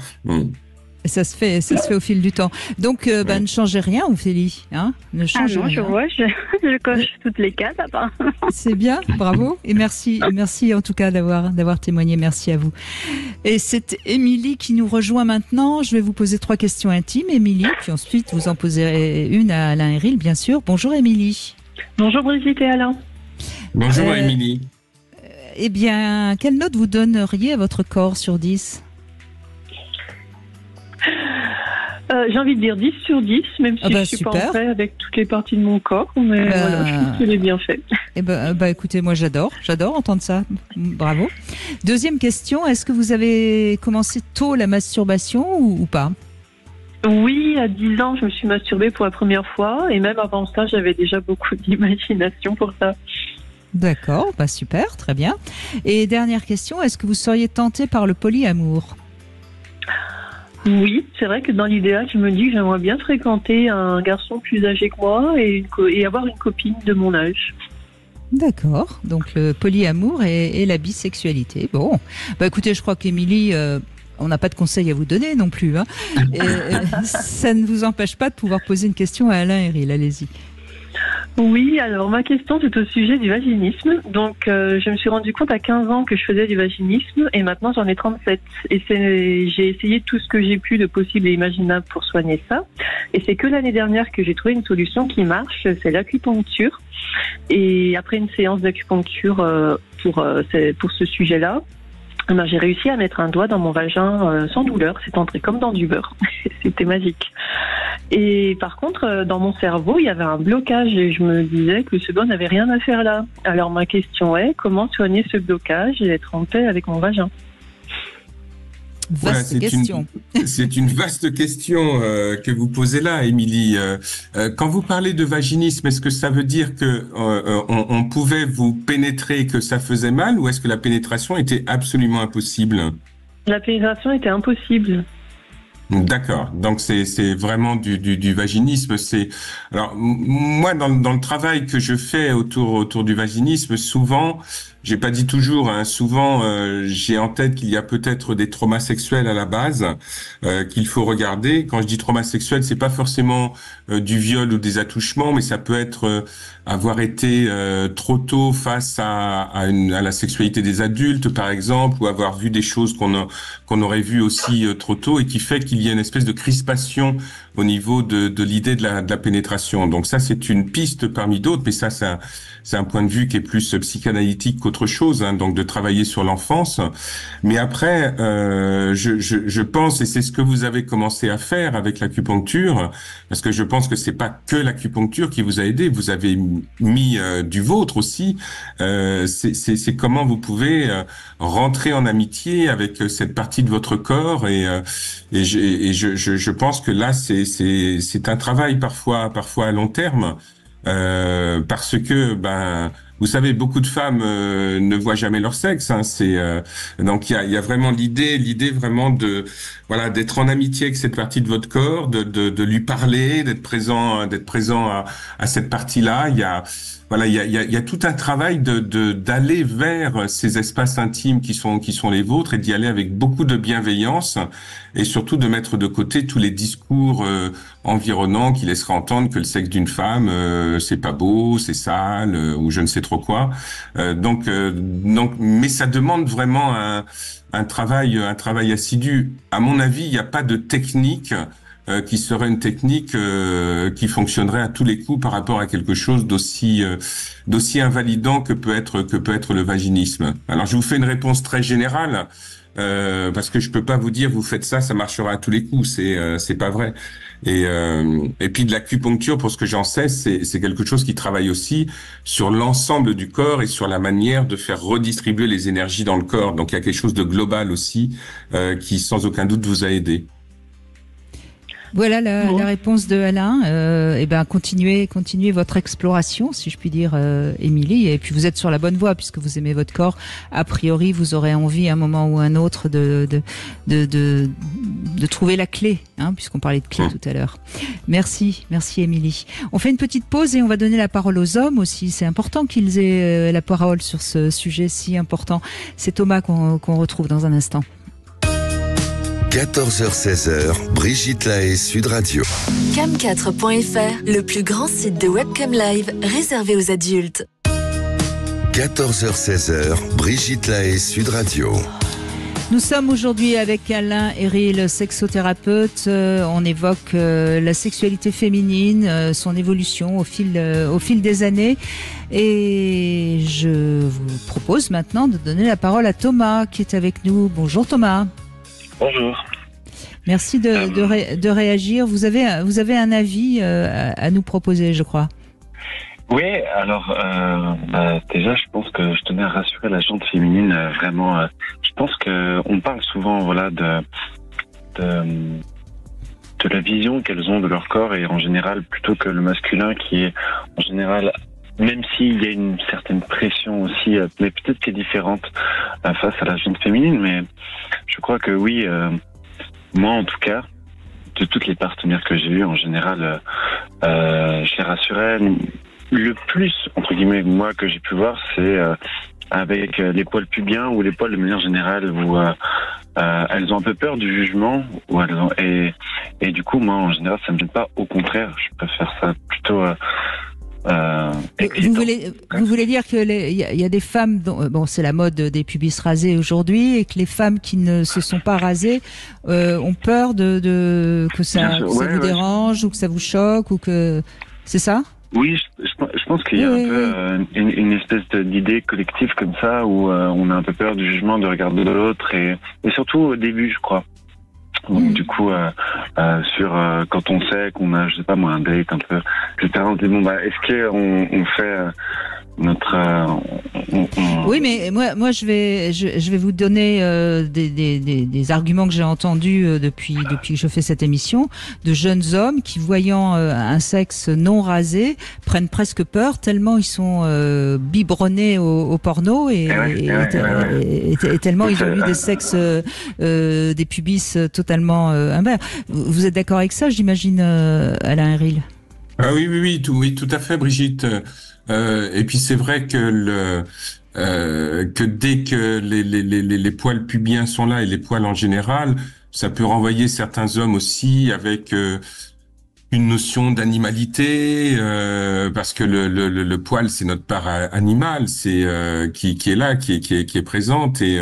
C: Ça se fait au fil du temps. Donc, ne changez rien, Ophélie. Hein, ne changez rien.
G: Je coche toutes les cases, apparemment.
C: C'est bien, bravo. Et merci en tout cas d'avoir témoigné. Merci à vous. Et c'est Émilie qui nous rejoint maintenant. Je vais vous poser 3 questions intimes, Émilie, puis ensuite vous en poserez une à Alain Héril, bien sûr. Bonjour, Émilie.
H: Bonjour Brigitte et Alain.
D: Bonjour Émilie.
C: Eh bien, quelle note vous donneriez à votre corps sur 10 ?
H: J'ai envie de dire 10 sur 10, même si je ne suis pas en paix avec toutes les parties de mon corps. Mais voilà, je trouve que je l'ai bien fait.
C: Écoutez, moi j'adore entendre ça. Bravo. Deuxième question, est-ce que vous avez commencé tôt la masturbation ou pas ?
H: Oui, à 10 ans, je me suis masturbée pour la première fois. Et même avant ça, j'avais déjà beaucoup d'imagination pour ça.
C: D'accord, super, très bien. Et dernière question, est-ce que vous seriez tentée par le polyamour ?
H: Oui, c'est vrai que dans l'idéal, je me dis que j'aimerais bien fréquenter un garçon plus âgé que moi et avoir une copine de mon âge.
C: D'accord, donc le polyamour et la bisexualité. Bon, écoutez, je crois qu'Émilie, on n'a pas de conseils à vous donner non plus. Hein. Et ça ne vous empêche pas de pouvoir poser une question à Alain Héril, allez-y.
H: Oui, alors ma question c'est au sujet du vaginisme. Donc je me suis rendu compte à 15 ans que je faisais du vaginisme et maintenant j'en ai 37. Et j'ai essayé tout ce que j'ai pu de possible et imaginable pour soigner ça. Et c'est que l'année dernière que j'ai trouvé une solution qui marche, c'est l'acupuncture. Et après une séance d'acupuncture pour ce sujet-là, j'ai réussi à mettre un doigt dans mon vagin sans douleur. C'est entré comme dans du beurre. C'était magique. Et par contre, dans mon cerveau, il y avait un blocage et je me disais que ce doigt n'avait rien à faire là. Alors ma question est, comment soigner ce blocage et être en paix avec mon vagin ?
C: Vaste question.
D: C'est une vaste question que vous posez là, Émilie. Quand vous parlez de vaginisme, est-ce que ça veut dire que on pouvait vous pénétrer et que ça faisait mal, ou est-ce que la pénétration était absolument impossible ?
H: La pénétration était impossible.
D: D'accord. Donc c'est vraiment du vaginisme. Alors moi dans le travail que je fais autour du vaginisme, souvent, j'ai pas dit toujours, hein, souvent j'ai en tête qu'il y a peut-être des traumas sexuels à la base qu'il faut regarder. Quand je dis trauma sexuel, c'est pas forcément du viol ou des attouchements, mais ça peut être avoir été trop tôt face à la sexualité des adultes, par exemple, ou avoir vu des choses qu'on aurait vues aussi trop tôt et qui fait qu'il y a une espèce de crispation au niveau de l'idée de la pénétration. Donc ça, c'est une piste parmi d'autres, mais ça, c'est un point de vue qui est plus psychanalytique qu'autre chose, hein, donc de travailler sur l'enfance. Mais après, je pense, et c'est ce que vous avez commencé à faire avec l'acupuncture, parce que je pense que c'est pas que l'acupuncture qui vous a aidé, vous avez mis du vôtre aussi. C'est comment vous pouvez rentrer en amitié avec cette partie de votre corps, et je pense que là, c'est un travail parfois à long terme. Parce que vous savez, beaucoup de femmes ne voient jamais leur sexe, hein, donc il y a vraiment l'idée vraiment d'être en amitié avec cette partie de votre corps, de lui parler, d'être présent à cette partie-là. Il y a tout un travail d'aller vers ces espaces intimes qui sont les vôtres, et d'y aller avec beaucoup de bienveillance, et surtout de mettre de côté tous les discours environnants qui laisseraient entendre que le sexe d'une femme c'est pas beau, c'est sale, ou je ne sais trop quoi. Donc mais ça demande vraiment un travail assidu. À mon avis, il n'y a pas de technique qui serait une technique qui fonctionnerait à tous les coups par rapport à quelque chose d'aussi invalidant que peut être le vaginisme. Alors je vous fais une réponse très générale, parce que je peux pas vous dire vous faites ça marchera à tous les coups, c'est pas vrai. Et puis de l'acupuncture, pour ce que j'en sais, c'est quelque chose qui travaille aussi sur l'ensemble du corps et sur la manière de faire redistribuer les énergies dans le corps. Donc il y a quelque chose de global aussi qui sans aucun doute vous a aidé.
C: Voilà la réponse de Alain. Continuez votre exploration, si je puis dire, Émilie. Et puis vous êtes sur la bonne voie puisque vous aimez votre corps. A priori, vous aurez envie à un moment ou un autre de trouver la clé, hein, puisqu'on parlait de clé tout à l'heure. Merci Émilie. On fait une petite pause et on va donner la parole aux hommes aussi. C'est important qu'ils aient la parole sur ce sujet si important. C'est Thomas qu'on retrouve dans un instant.
B: 14h-16h, Brigitte Lahaie, Sud Radio.
A: Cam4.fr, le plus grand site de webcam live réservé aux adultes.
B: 14h-16h, Brigitte Lahaie, Sud Radio.
C: Nous sommes aujourd'hui avec Alain Héril, sexothérapeute. On évoque la sexualité féminine, son évolution au fil des années. Et je vous propose maintenant de donner la parole à Thomas qui est avec nous. Bonjour Thomas.
I: Bonjour.
C: Merci de réagir. Vous avez un avis à nous proposer, je crois.
I: Oui, alors déjà, je pense que je tenais à rassurer la gente féminine. Vraiment, je pense que on parle souvent, voilà, de la vision qu'elles ont de leur corps et en général plutôt que le masculin qui est en général, même s'il y a une certaine pression aussi, mais peut-être qui est différente face à la gente féminine. Mais je crois que oui, moi en tout cas, de toutes les partenaires que j'ai eues en général, je les rassurais. Le plus, entre guillemets, moi, que j'ai pu voir, c'est avec les poils pubiens ou les poils de manière générale où elles ont un peu peur du jugement et du coup, moi, en général, ça me gêne pas. Au contraire, je préfère ça plutôt...
C: Vous voulez dire que y a des femmes dont, bon, c'est la mode des pubis rasés aujourd'hui, et que les femmes qui ne se sont pas rasées ont peur que ça vous dérange ou que ça vous choque ou que... C'est ça ?
I: Oui, je pense qu'il y a un peu une espèce d'idée collective comme ça où on a un peu peur du jugement, de regarder de l'autre et surtout au début, je crois. Donc du coup, quand on sait qu'on a, je sais pas moi, un date un peu, etc. On se dit bon est-ce qu'on fait notre
C: Oui, mais moi je vais vous donner des arguments que j'ai entendus depuis que je fais cette émission, de jeunes hommes qui, voyant un sexe non rasé, prennent presque peur tellement ils sont biberonnés au porno et tellement ils ont vu des sexes, des pubis totalement imbers. Vous êtes d'accord avec ça, j'imagine, Alain Héril?
D: Ah oui, tout à fait, Brigitte. Et puis c'est vrai que que dès que les poils pubiens sont là et les poils en général, ça peut renvoyer certains hommes aussi avec une notion d'animalité, parce que le poil c'est notre part animale, c'est qui est là, qui est présente et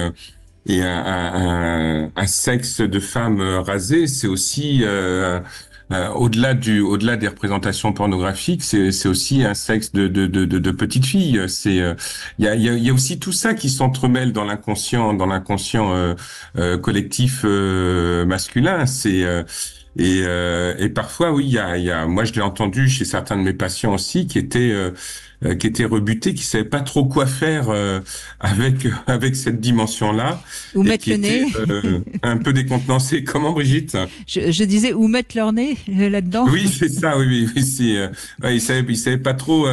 D: un sexe de femme rasée, c'est aussi au-delà des représentations pornographiques, c'est aussi un sexe de petite fille. C'est il y a aussi tout ça qui s'entremêle dans l'inconscient collectif masculin. C'est et parfois oui, il y a moi je l'ai entendu chez certains de mes patients aussi qui étaient rebutés, qui savaient pas trop quoi faire avec cette dimension-là,
C: ou mettre le nez,
D: un peu décontenancés. Comment, Brigitte?
C: Je disais ou mettre leur nez là-dedans.
D: Oui, c'est ça. Oui, ils savaient pas trop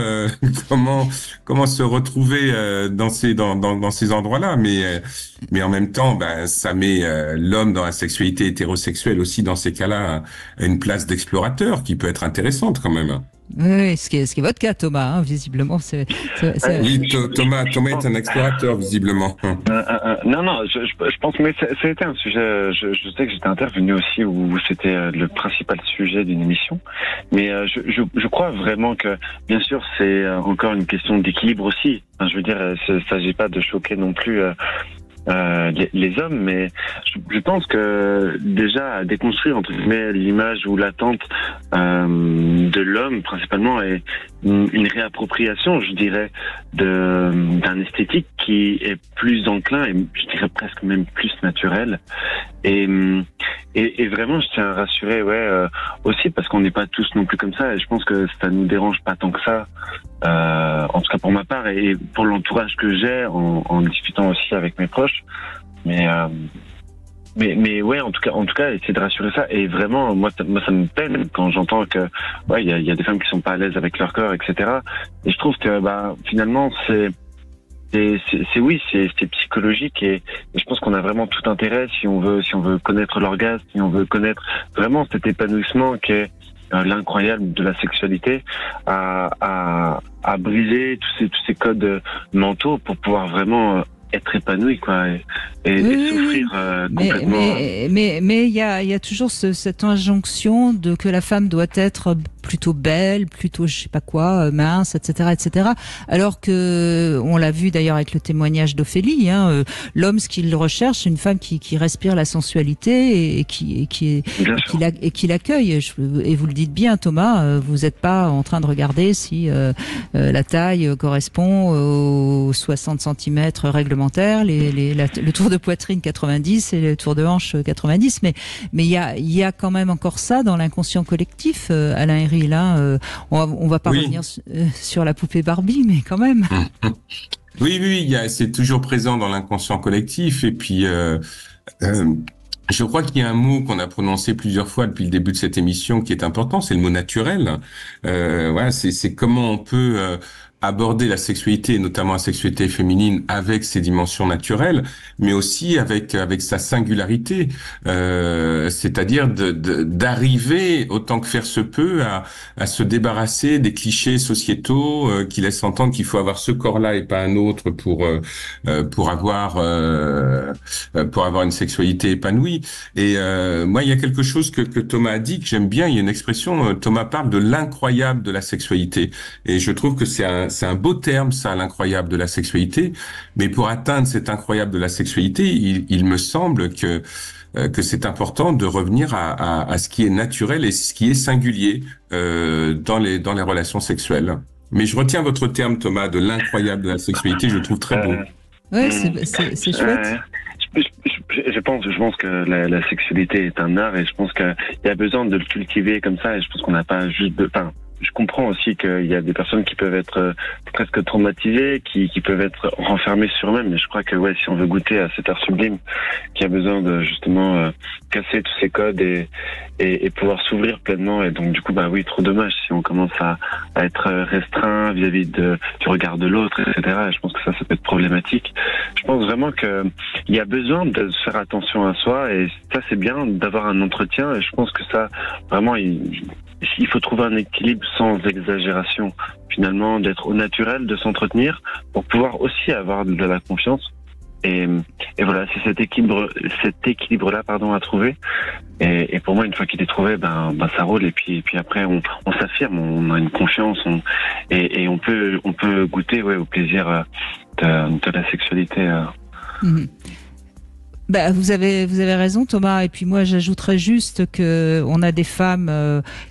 D: comment se retrouver dans ces endroits-là, mais en même temps, ça met l'homme dans la sexualité hétérosexuelle aussi dans ces cas-là à une place d'explorateur qui peut être intéressante quand même.
C: Oui, ce qui est votre cas, Thomas, hein, visiblement.
D: Oui, Thomas est un explorateur, visiblement.
I: Non, je pense que c'était un sujet, je sais que j'étais intervenu aussi où c'était le principal sujet d'une émission, mais je crois vraiment que, bien sûr, c'est encore une question d'équilibre aussi. Enfin, je veux dire, il ne s'agit pas de choquer non plus les hommes, mais je pense que déjà à déconstruire entre guillemets l'image ou l'attente de l'homme principalement est une réappropriation, je dirais, d'un esthétique qui est plus enclin et je dirais presque même plus naturel. Et vraiment, je tiens à rassurer, aussi parce qu'on n'est pas tous non plus comme ça. Et je pense que ça nous dérange pas tant que ça, en tout cas pour ma part et pour l'entourage que j'ai en discutant aussi avec mes proches. Mais ouais, en tout cas, essayer de rassurer ça. Et vraiment, moi, ça me peine quand j'entends que, il y a des femmes qui sont pas à l'aise avec leur corps, etc. Et je trouve que, finalement, c'est psychologique et je pense qu'on a vraiment tout intérêt si on veut connaître l'orgasme, si on veut connaître vraiment cet épanouissement qui est l'incroyable de la sexualité, à briser tous ces codes mentaux pour pouvoir vraiment être épanoui, quoi, et souffrir complètement.
C: Mais il y a toujours cette injonction de que la femme doit être plutôt belle, plutôt je sais pas quoi, mince, etc., etc. Alors que on l'a vu d'ailleurs avec le témoignage d'Ophélie, l'homme, ce qu'il recherche, c'est une femme qui respire la sensualité et qui l'accueille. Et vous le dites bien, Thomas, vous n'êtes pas en train de regarder si la taille correspond aux 60 cm réglementaires, le tour de poitrine 90 et le tour de hanche 90. Mais il y a quand même encore ça dans l'inconscient collectif, Alain Héril. Là, on va pas revenir sur la poupée Barbie, mais quand même.
D: Oui, c'est toujours présent dans l'inconscient collectif. Et puis, je crois qu'il y a un mot qu'on a prononcé plusieurs fois depuis le début de cette émission qui est important, c'est le mot naturel. Voilà, c'est comment on peut aborder la sexualité, notamment la sexualité féminine, avec ses dimensions naturelles, mais aussi avec sa singularité, c'est-à-dire d'arriver autant que faire se peut à se débarrasser des clichés sociétaux qui laissent entendre qu'il faut avoir ce corps-là et pas un autre pour avoir une sexualité épanouie. Et moi, il y a quelque chose que Thomas a dit que j'aime bien. Il y a une expression. Thomas parle de l'incroyable de la sexualité, et je trouve que c'est un beau terme, ça, l'incroyable de la sexualité. Mais pour atteindre cet incroyable de la sexualité, il me semble que c'est important de revenir à ce qui est naturel et ce qui est singulier dans les relations sexuelles. Mais je retiens votre terme, Thomas, de l'incroyable de la sexualité. Je le trouve très beau.
C: Ouais, c'est chouette.
I: Je pense que la sexualité est un art, et je pense qu'il y a besoin de le cultiver comme ça, et je pense qu'on n'a pas juste je comprends aussi qu'il y a des personnes qui peuvent être presque traumatisées, qui peuvent être renfermées sur eux-mêmes, mais je crois que si on veut goûter à cet art sublime, qui a besoin de justement casser tous ces codes et pouvoir s'ouvrir pleinement. Et donc du coup, trop dommage si on commence à être restreint vis-à-vis du regard de l'autre, etc. Et je pense que ça peut être problématique. Je pense vraiment que il y a besoin de faire attention à soi, et ça c'est bien d'avoir un entretien, et je pense que ça vraiment il faut trouver un équilibre sans exagération, finalement, d'être au naturel, de s'entretenir pour pouvoir aussi avoir de la confiance. Et voilà, c'est cet équilibre-là, à trouver. Et pour moi, une fois qu'il est trouvé, ça roule. Et puis après, on s'affirme, on a une confiance, et on peut goûter, au plaisir de la sexualité.
C: Vous avez raison, Thomas. Et puis moi, j'ajouterais juste que on a des femmes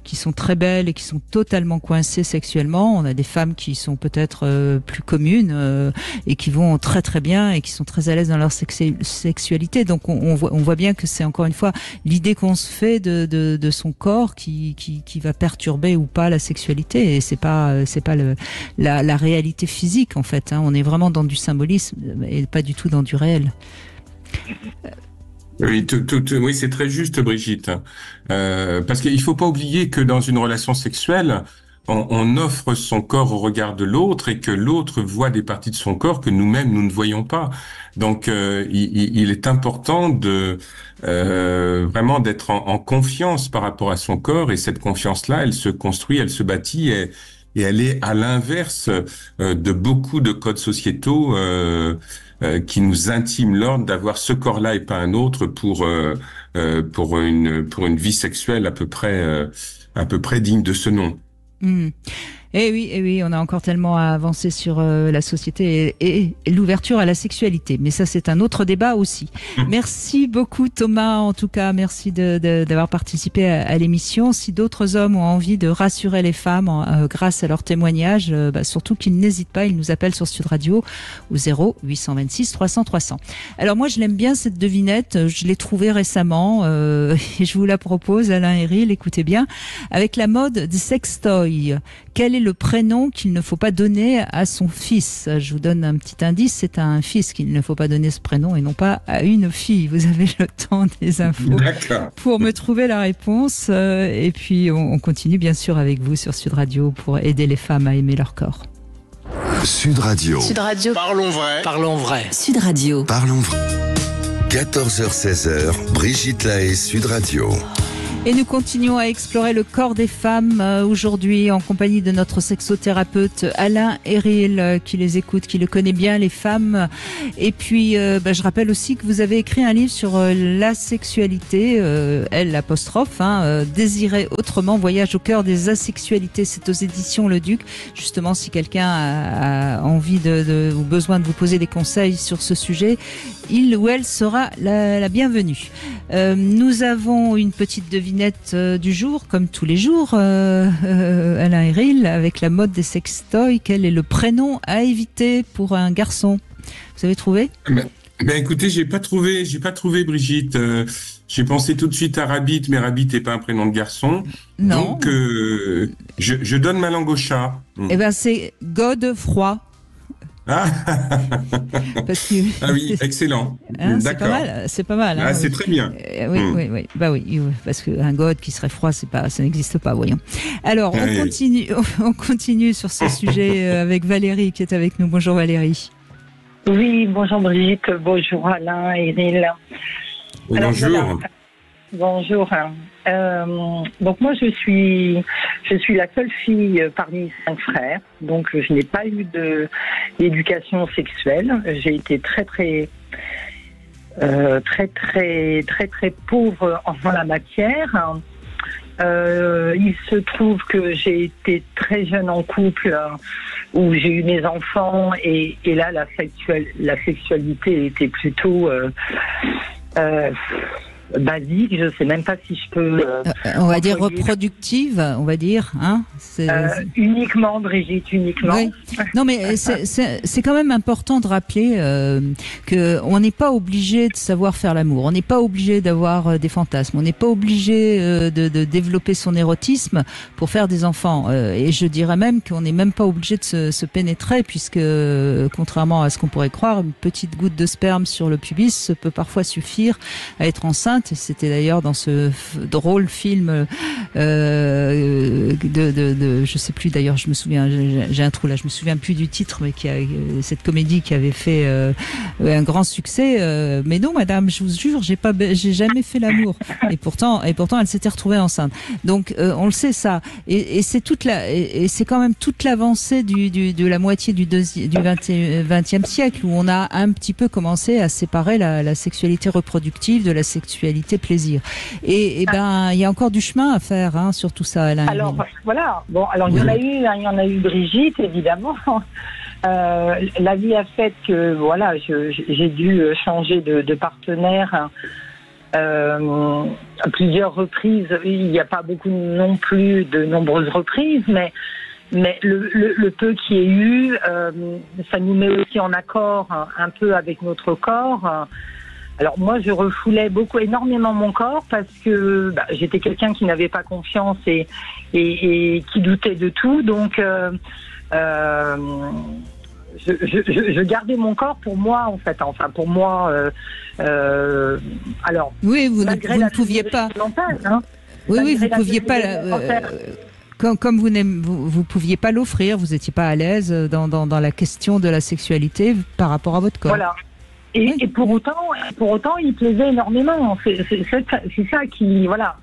C: qui sont très belles et qui sont totalement coincées sexuellement. On a des femmes qui sont peut-être plus communes et qui vont très très bien et qui sont très à l'aise dans leur sexualité. Donc on voit bien que c'est encore une fois l'idée qu'on se fait de son corps qui va perturber ou pas la sexualité. Et c'est pas la réalité physique en fait. On est vraiment dans du symbolisme et pas du tout dans du réel.
D: Oui, oui, c'est très juste, Brigitte. Parce qu'il faut pas oublier que dans une relation sexuelle, on offre son corps au regard de l'autre, et que l'autre voit des parties de son corps que nous-mêmes nous ne voyons pas. Donc, il est important de vraiment d'être en confiance par rapport à son corps, et cette confiance-là, elle se construit, elle se bâtit, et elle est à l'inverse de beaucoup de codes sociétaux qui nous intiment l'ordre d'avoir ce corps-là et pas un autre pour une vie sexuelle à peu près digne de ce nom.
C: Eh oui, on a encore tellement à avancer sur la société et l'ouverture à la sexualité. Mais ça, c'est un autre débat aussi. Merci beaucoup, Thomas. En tout cas, merci d'avoir participé à l'émission. Si d'autres hommes ont envie de rassurer les femmes grâce à leur témoignage, surtout qu'ils n'hésitent pas, ils nous appellent sur Sud Radio au 0826 300 300. Alors moi, je l'aime bien cette devinette. Je l'ai trouvée récemment et je vous la propose, Alain Héril. Écoutez bien. Avec la mode des sextoys, quel est le prénom qu'il ne faut pas donner à son fils? Je vous donne un petit indice, c'est à un fils qu'il ne faut pas donner ce prénom et non pas à une fille. Vous avez le temps des infos pour me trouver la réponse. Et puis on continue bien sûr avec vous sur Sud Radio pour aider les femmes à aimer leur corps.
B: Sud Radio.
A: Sud Radio.
J: Parlons vrai.
A: Parlons vrai. Sud Radio.
B: Parlons vrai. 14h-16h, Brigitte Lahaie, Sud Radio.
C: Et nous continuons à explorer le corps des femmes aujourd'hui en compagnie de notre sexothérapeute Alain Héril qui les écoute, qui le connaît bien, les femmes. Et puis, je rappelle aussi que vous avez écrit un livre sur la sexualité, elle l'apostrophe, Désirer autrement, voyage au cœur des asexualités. C'est aux éditions Le Duc. Justement, si quelqu'un a envie ou besoin de vous poser des conseils sur ce sujet, il ou elle sera la bienvenue. Nous avons une petite devinette du jour, comme tous les jours, Alain Héril, avec la mode des sextoys. Quel est le prénom à éviter pour un garçon? Vous avez trouvé?
D: Écoutez, j'ai pas trouvé Brigitte. J'ai pensé tout de suite à Rabbit, mais Rabbit n'est pas un prénom de garçon.
C: Non.
D: Donc, je donne ma langue au chat.
C: Eh ben, c'est Godefroy.
D: Ah,
C: Parce que...
D: ah oui, excellent. D'accord.
C: C'est pas mal.
D: Ah, c'est très bien.
C: Oui. Bah oui, parce qu'un God qui serait froid, ça n'existe pas, voyons. Alors, on continue sur ce sujet avec Valérie qui est avec nous. Bonjour Valérie.
J: Oui, bonjour Brigitte, bonjour Alain, Héril.
D: Bonjour.
J: Voilà. Bonjour. Donc moi je suis la seule fille parmi 5 frères, donc je n'ai pas eu d'éducation sexuelle. J'ai été très pauvre en la matière. Il se trouve que j'ai été très jeune en couple où j'ai eu mes enfants et là la sexualité était plutôt basique, je sais même pas si je peux...
C: on va dire reproductive, on va dire, hein.
J: Uniquement, Brigitte, uniquement.
C: Oui. Non, mais c'est quand même important de rappeler que on n'est pas obligé de savoir faire l'amour, on n'est pas obligé d'avoir des fantasmes, on n'est pas obligé de développer son érotisme pour faire des enfants. Et je dirais même qu'on n'est même pas obligé de se pénétrer, puisque contrairement à ce qu'on pourrait croire, une petite goutte de sperme sur le pubis peut parfois suffire à être enceinte. Et c'était d'ailleurs dans ce drôle film je sais plus d'ailleurs, je me souviens, j'ai un trou là, je me souviens plus du titre, mais cette comédie qui avait fait un grand succès. Mais non, madame, je vous jure, j'ai jamais fait l'amour. Et pourtant, elle s'était retrouvée enceinte. Donc, on le sait ça. Et c'est c'est quand même toute l'avancée de la moitié du 20e siècle où on a un petit peu commencé à séparer la sexualité reproductive de la sexualité plaisir. Et il y a encore du chemin à faire, hein, sur tout ça, Alain.
J: Alors, voilà. Bon, alors il y en a eu Brigitte, évidemment. La vie a fait que, voilà, j'ai dû changer de partenaire à plusieurs reprises. Il n'y a pas beaucoup non plus de nombreuses reprises, mais le peu qu'il y ait eu, ça nous met aussi en accord un peu avec notre corps. Alors moi, je refoulais énormément mon corps parce que j'étais quelqu'un qui n'avait pas confiance et qui doutait de tout. Donc, je gardais mon corps pour moi, en fait. Enfin, pour moi. Alors.
C: Oui, vous ne pouviez pas.
J: Hein,
C: oui, vous ne pouviez pas. Comme vous pouviez pas l'offrir, vous n'étiez pas à l'aise dans la question de la sexualité par rapport à votre corps.
J: Voilà. Et pour autant, il plaisait énormément. C'est ça qui, voilà.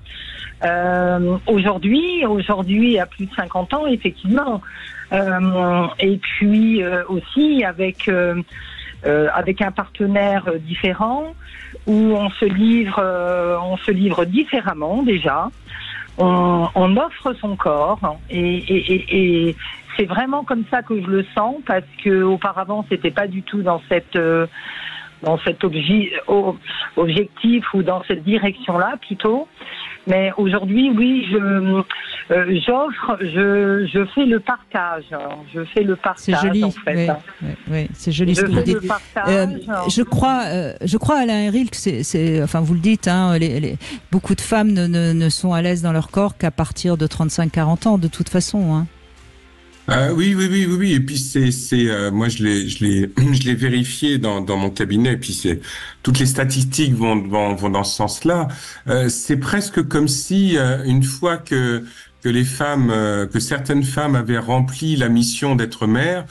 J: Aujourd'hui, à plus de 50 ans, effectivement. Et puis aussi avec un partenaire différent, où on se livre différemment déjà. On offre son corps et c'est vraiment comme ça que je le sens, parce que auparavant c'était pas du tout dans cet objectif ou dans cette direction-là plutôt. Mais aujourd'hui, oui, j'offre, je fais le partage. Je fais le partage.
C: C'est joli,
J: en fait.
C: Oui, c'est joli ce que vous dites. Je crois, Alain Héril, que enfin, vous le dites, hein, beaucoup de femmes ne sont à l'aise dans leur corps qu'à partir de 35-40 ans, de toute façon, hein.
D: Oui. Et puis moi je l'ai vérifié dans mon cabinet. Et puis toutes les statistiques vont dans ce sens-là. C'est presque comme si une fois que certaines femmes avaient rempli la mission d'être mères,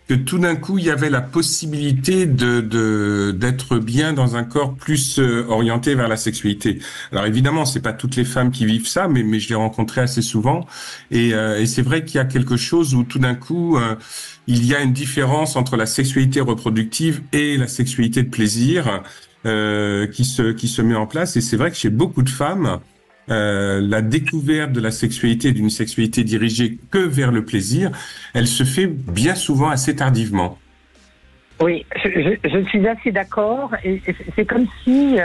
D: que tout d'un coup il y avait la possibilité d'être bien dans un corps plus orienté vers la sexualité. Alors évidemment, c'est pas toutes les femmes qui vivent ça, mais je l'ai rencontré assez souvent, et c'est vrai qu'il y a quelque chose où tout d'un coup il y a une différence entre la sexualité reproductive et la sexualité de plaisir qui se met en place. Et c'est vrai que chez beaucoup de femmes, la découverte de la sexualité, d'une sexualité dirigée que vers le plaisir, elle se fait bien souvent assez tardivement.
J: Oui, je suis assez d'accord. Et c'est comme si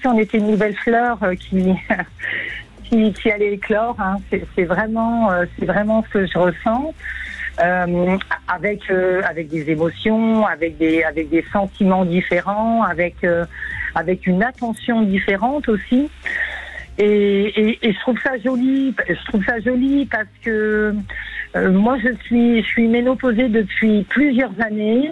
J: on était une nouvelle fleur qui allait éclore. Hein. C'est vraiment ce que je ressens. Avec des émotions, avec des sentiments différents, avec une attention différente aussi. Et je trouve ça joli. Je trouve ça joli parce que moi je suis ménopausée depuis plusieurs années.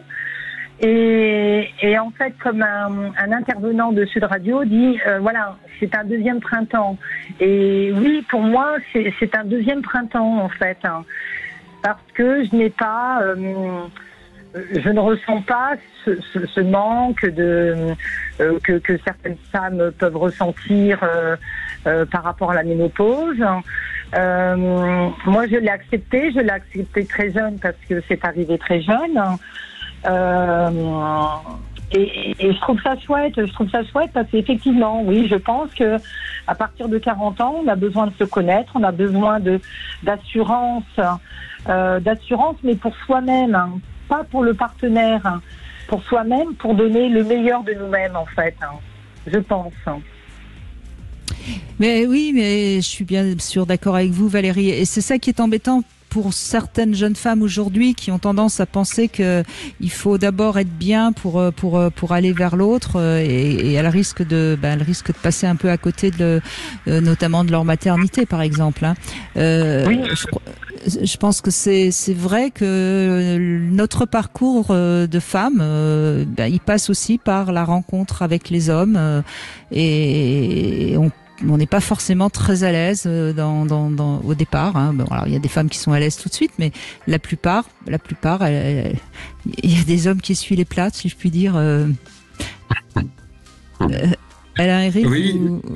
J: Et en fait, comme un intervenant de Sud Radio dit, voilà, c'est un deuxième printemps. Et oui, pour moi, c'est un deuxième printemps en fait. Hein. Parce que je ne ressens pas ce manque que certaines femmes peuvent ressentir par rapport à la ménopause. Moi, je l'ai accepté très jeune parce que c'est arrivé très jeune. Et je trouve ça chouette parce qu'effectivement, oui, je pense que à partir de 40 ans, on a besoin de se connaître, on a besoin d'assurance, mais pour soi-même, hein, pas pour le partenaire, hein, pour soi-même, pour donner le meilleur de nous-mêmes, en fait, hein, je pense.
C: Mais oui, mais je suis bien sûr d'accord avec vous, Valérie. Et c'est ça qui est embêtant pour certaines jeunes femmes aujourd'hui qui ont tendance à penser que il faut d'abord être bien pour aller vers l'autre, et elles risquent de passer un peu à côté notamment de leur maternité, par exemple. Hein. Oui. Je pense que c'est vrai que notre parcours de femme, il passe aussi par la rencontre avec les hommes, et on n'est pas forcément très à l'aise au départ. Hein. Bon, alors il y a des femmes qui sont à l'aise tout de suite, mais la plupart, il y a des hommes qui essuient les plâtres, si je puis dire. Eric,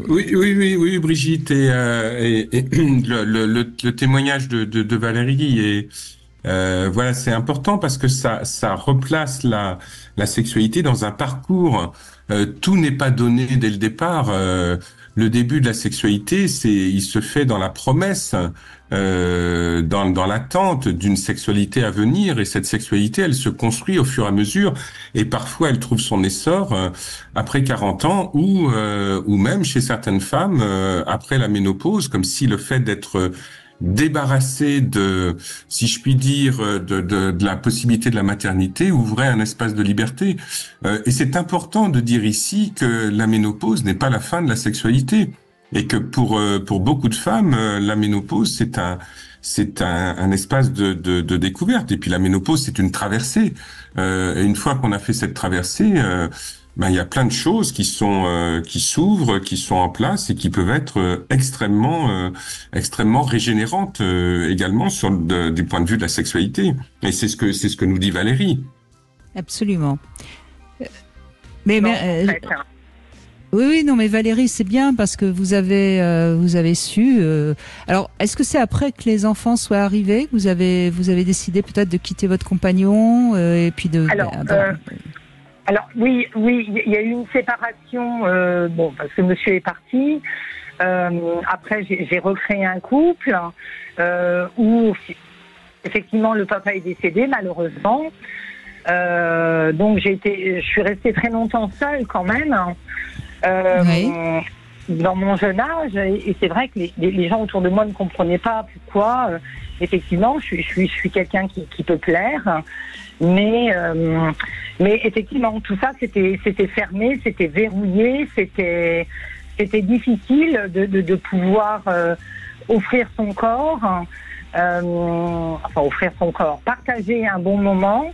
D: oui, Brigitte, et le témoignage de Valérie est voilà, c'est important parce que ça replace la sexualité dans un parcours. Tout n'est pas donné dès le départ. Le début de la sexualité, il se fait dans la promesse, dans l'attente d'une sexualité à venir, et cette sexualité, elle se construit au fur et à mesure, et parfois elle trouve son essor après 40 ans, ou même chez certaines femmes après la ménopause, comme si le fait d'être débarrassé si je puis dire, de la possibilité de la maternité ouvrait un espace de liberté. Et c'est important de dire ici que la ménopause n'est pas la fin de la sexualité, et que pour beaucoup de femmes, la ménopause c'est un espace de découverte. Et puis la ménopause, c'est une traversée. Et une fois qu'on a fait cette traversée, il y a plein de choses qui s'ouvrent, qui sont en place et qui peuvent être extrêmement régénérantes également du point de vue de la sexualité. Et c'est ce que nous dit Valérie.
C: Absolument. Mais Valérie, c'est bien parce que vous avez su. Alors, est-ce que c'est après que les enfants soient arrivés que vous avez décidé peut-être de quitter votre compagnon et puis de.
J: Alors oui, il y a eu une séparation, parce que monsieur est parti. Après, j'ai recréé un couple où effectivement le papa est décédé malheureusement. Donc je suis restée très longtemps seule quand même. Dans mon jeune âge, et c'est vrai que les gens autour de moi ne comprenaient pas pourquoi. Effectivement, je suis quelqu'un qui peut plaire, mais effectivement tout ça c'était fermé, c'était verrouillé, c'était difficile de pouvoir offrir son corps, partager un bon moment.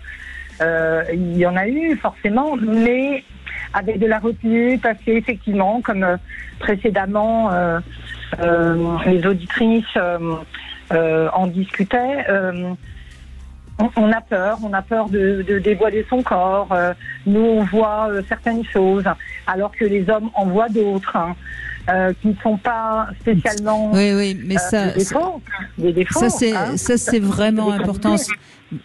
J: Il y en a eu forcément, mais avec de la retenue, parce qu'effectivement, comme précédemment les auditrices en discutaient, on a peur de dévoiler son corps. Nous, on voit certaines choses, alors que les hommes en voient d'autres, qui ne sont pas spécialement
C: oui, mais
J: des défauts.
C: Ça, c'est vraiment important.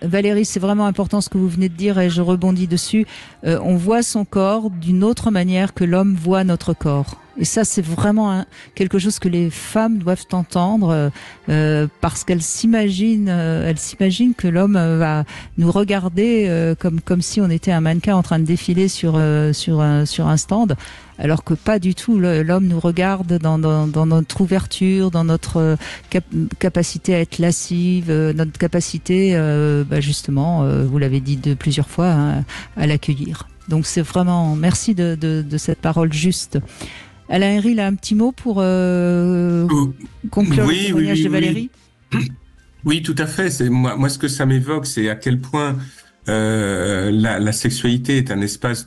C: Valérie, c'est vraiment important ce que vous venez de dire et je rebondis dessus. On voit son corps d'une autre manière que l'homme voit notre corps. Et ça, c'est vraiment quelque chose que les femmes doivent entendre parce qu'elles s'imaginent que l'homme va nous regarder comme si on était un mannequin en train de défiler sur un stand. Alors que pas du tout, l'homme nous regarde dans notre ouverture, dans notre capacité à être lascive, notre capacité, justement, vous l'avez dit plusieurs fois, à l'accueillir. Donc c'est vraiment, merci de cette parole juste. Alain Héril a un petit mot pour conclure le témoignage de Valérie.
D: Oui, tout à fait. Moi, ce que ça m'évoque, c'est à quel point la sexualité est un espace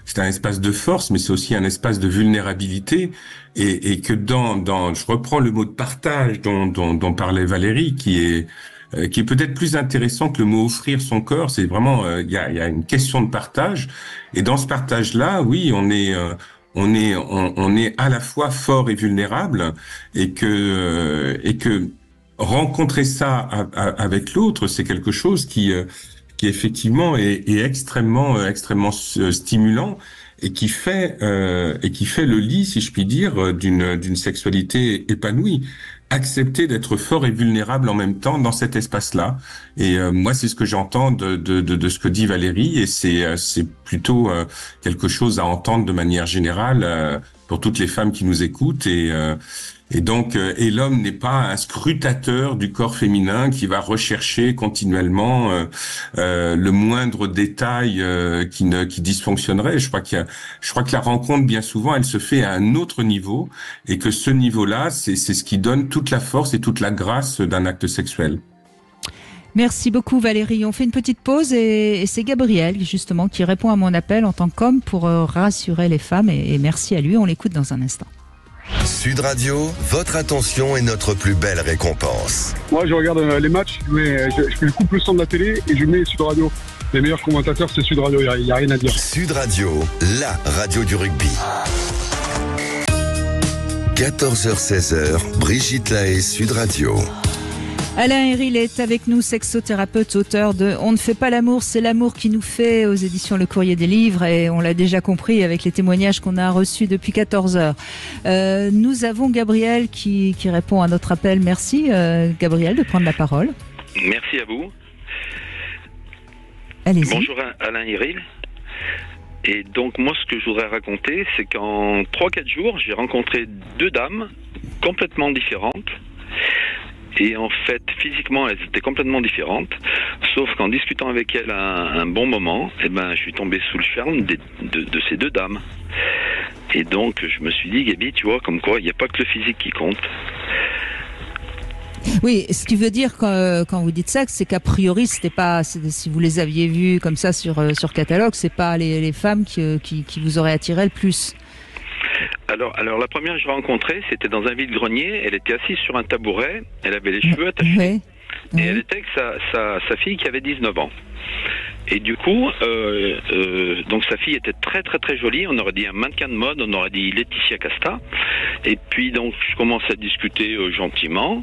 D: c'est un espace de force, mais c'est aussi un espace de vulnérabilité, et que je reprends le mot de partage dont parlait Valérie, qui est peut-être plus intéressant que le mot offrir son corps. C'est vraiment il y a une question de partage, et dans ce partage-là, oui, on est à la fois fort et vulnérable, et que rencontrer ça avec l'autre, c'est quelque chose qui effectivement est extrêmement stimulant, et qui fait le lit, si je puis dire, d'une sexualité épanouie. Accepter d'être fort et vulnérable en même temps dans cet espace-là. Et moi, c'est ce que j'entends de ce que dit Valérie, et c'est plutôt quelque chose à entendre de manière générale pour toutes les femmes qui nous écoutent. Et donc, l'homme n'est pas un scrutateur du corps féminin qui va rechercher continuellement le moindre détail qui dysfonctionnerait. Je crois que la rencontre, bien souvent, elle se fait à un autre niveau, et que ce niveau-là, c'est ce qui donne toute la force et toute la grâce d'un acte sexuel.
C: Merci beaucoup Valérie. On fait une petite pause et c'est Gabriel justement qui répond à mon appel en tant qu'homme pour rassurer les femmes, et merci à lui. On l'écoute dans un instant.
B: Sud Radio, votre attention est notre plus belle récompense.
K: Moi, je regarde les matchs, mais je coupe le son de la télé et je mets Sud Radio. Les meilleurs commentateurs, c'est Sud Radio, il n'y a rien à dire.
B: Sud Radio, la radio du rugby. 14h-16h, Brigitte Lahaie, Sud Radio.
C: Alain Héril est avec nous, sexothérapeute, auteur de « On ne fait pas l'amour, c'est l'amour qui nous fait » aux éditions Le Courrier des Livres, et on l'a déjà compris avec les témoignages qu'on a reçus depuis 14 heures. Nous avons Gabriel qui répond à notre appel. Merci Gabriel de prendre la parole.
L: Merci à vous.
C: Allez-y.
L: Bonjour Alain Héril. Et donc moi, ce que je voudrais raconter, c'est qu'en 3-4 jours, j'ai rencontré 2 dames complètement différentes. Et en fait, physiquement, elles étaient complètement différentes. Sauf qu'en discutant avec elles un bon moment, je suis tombé sous le charme de ces 2 dames. Et donc, je me suis dit, Gabi, tu vois, comme quoi, il n'y a pas que le physique qui compte.
C: Oui, ce qui veut dire quand vous dites ça, c'est qu'a priori, c'était pas, si vous les aviez vues comme ça sur catalogue, c'est pas les femmes qui vous auraient attiré le plus.
L: Alors la première que je rencontrais, c'était dans un vide-grenier. Elle était assise sur un tabouret, elle avait les cheveux attachés,
C: oui.
L: Et elle était avec sa fille qui avait 19 ans. Et du coup, donc sa fille était très très très jolie, on aurait dit un mannequin de mode, on aurait dit Laetitia Casta. Et puis donc je commence à discuter gentiment,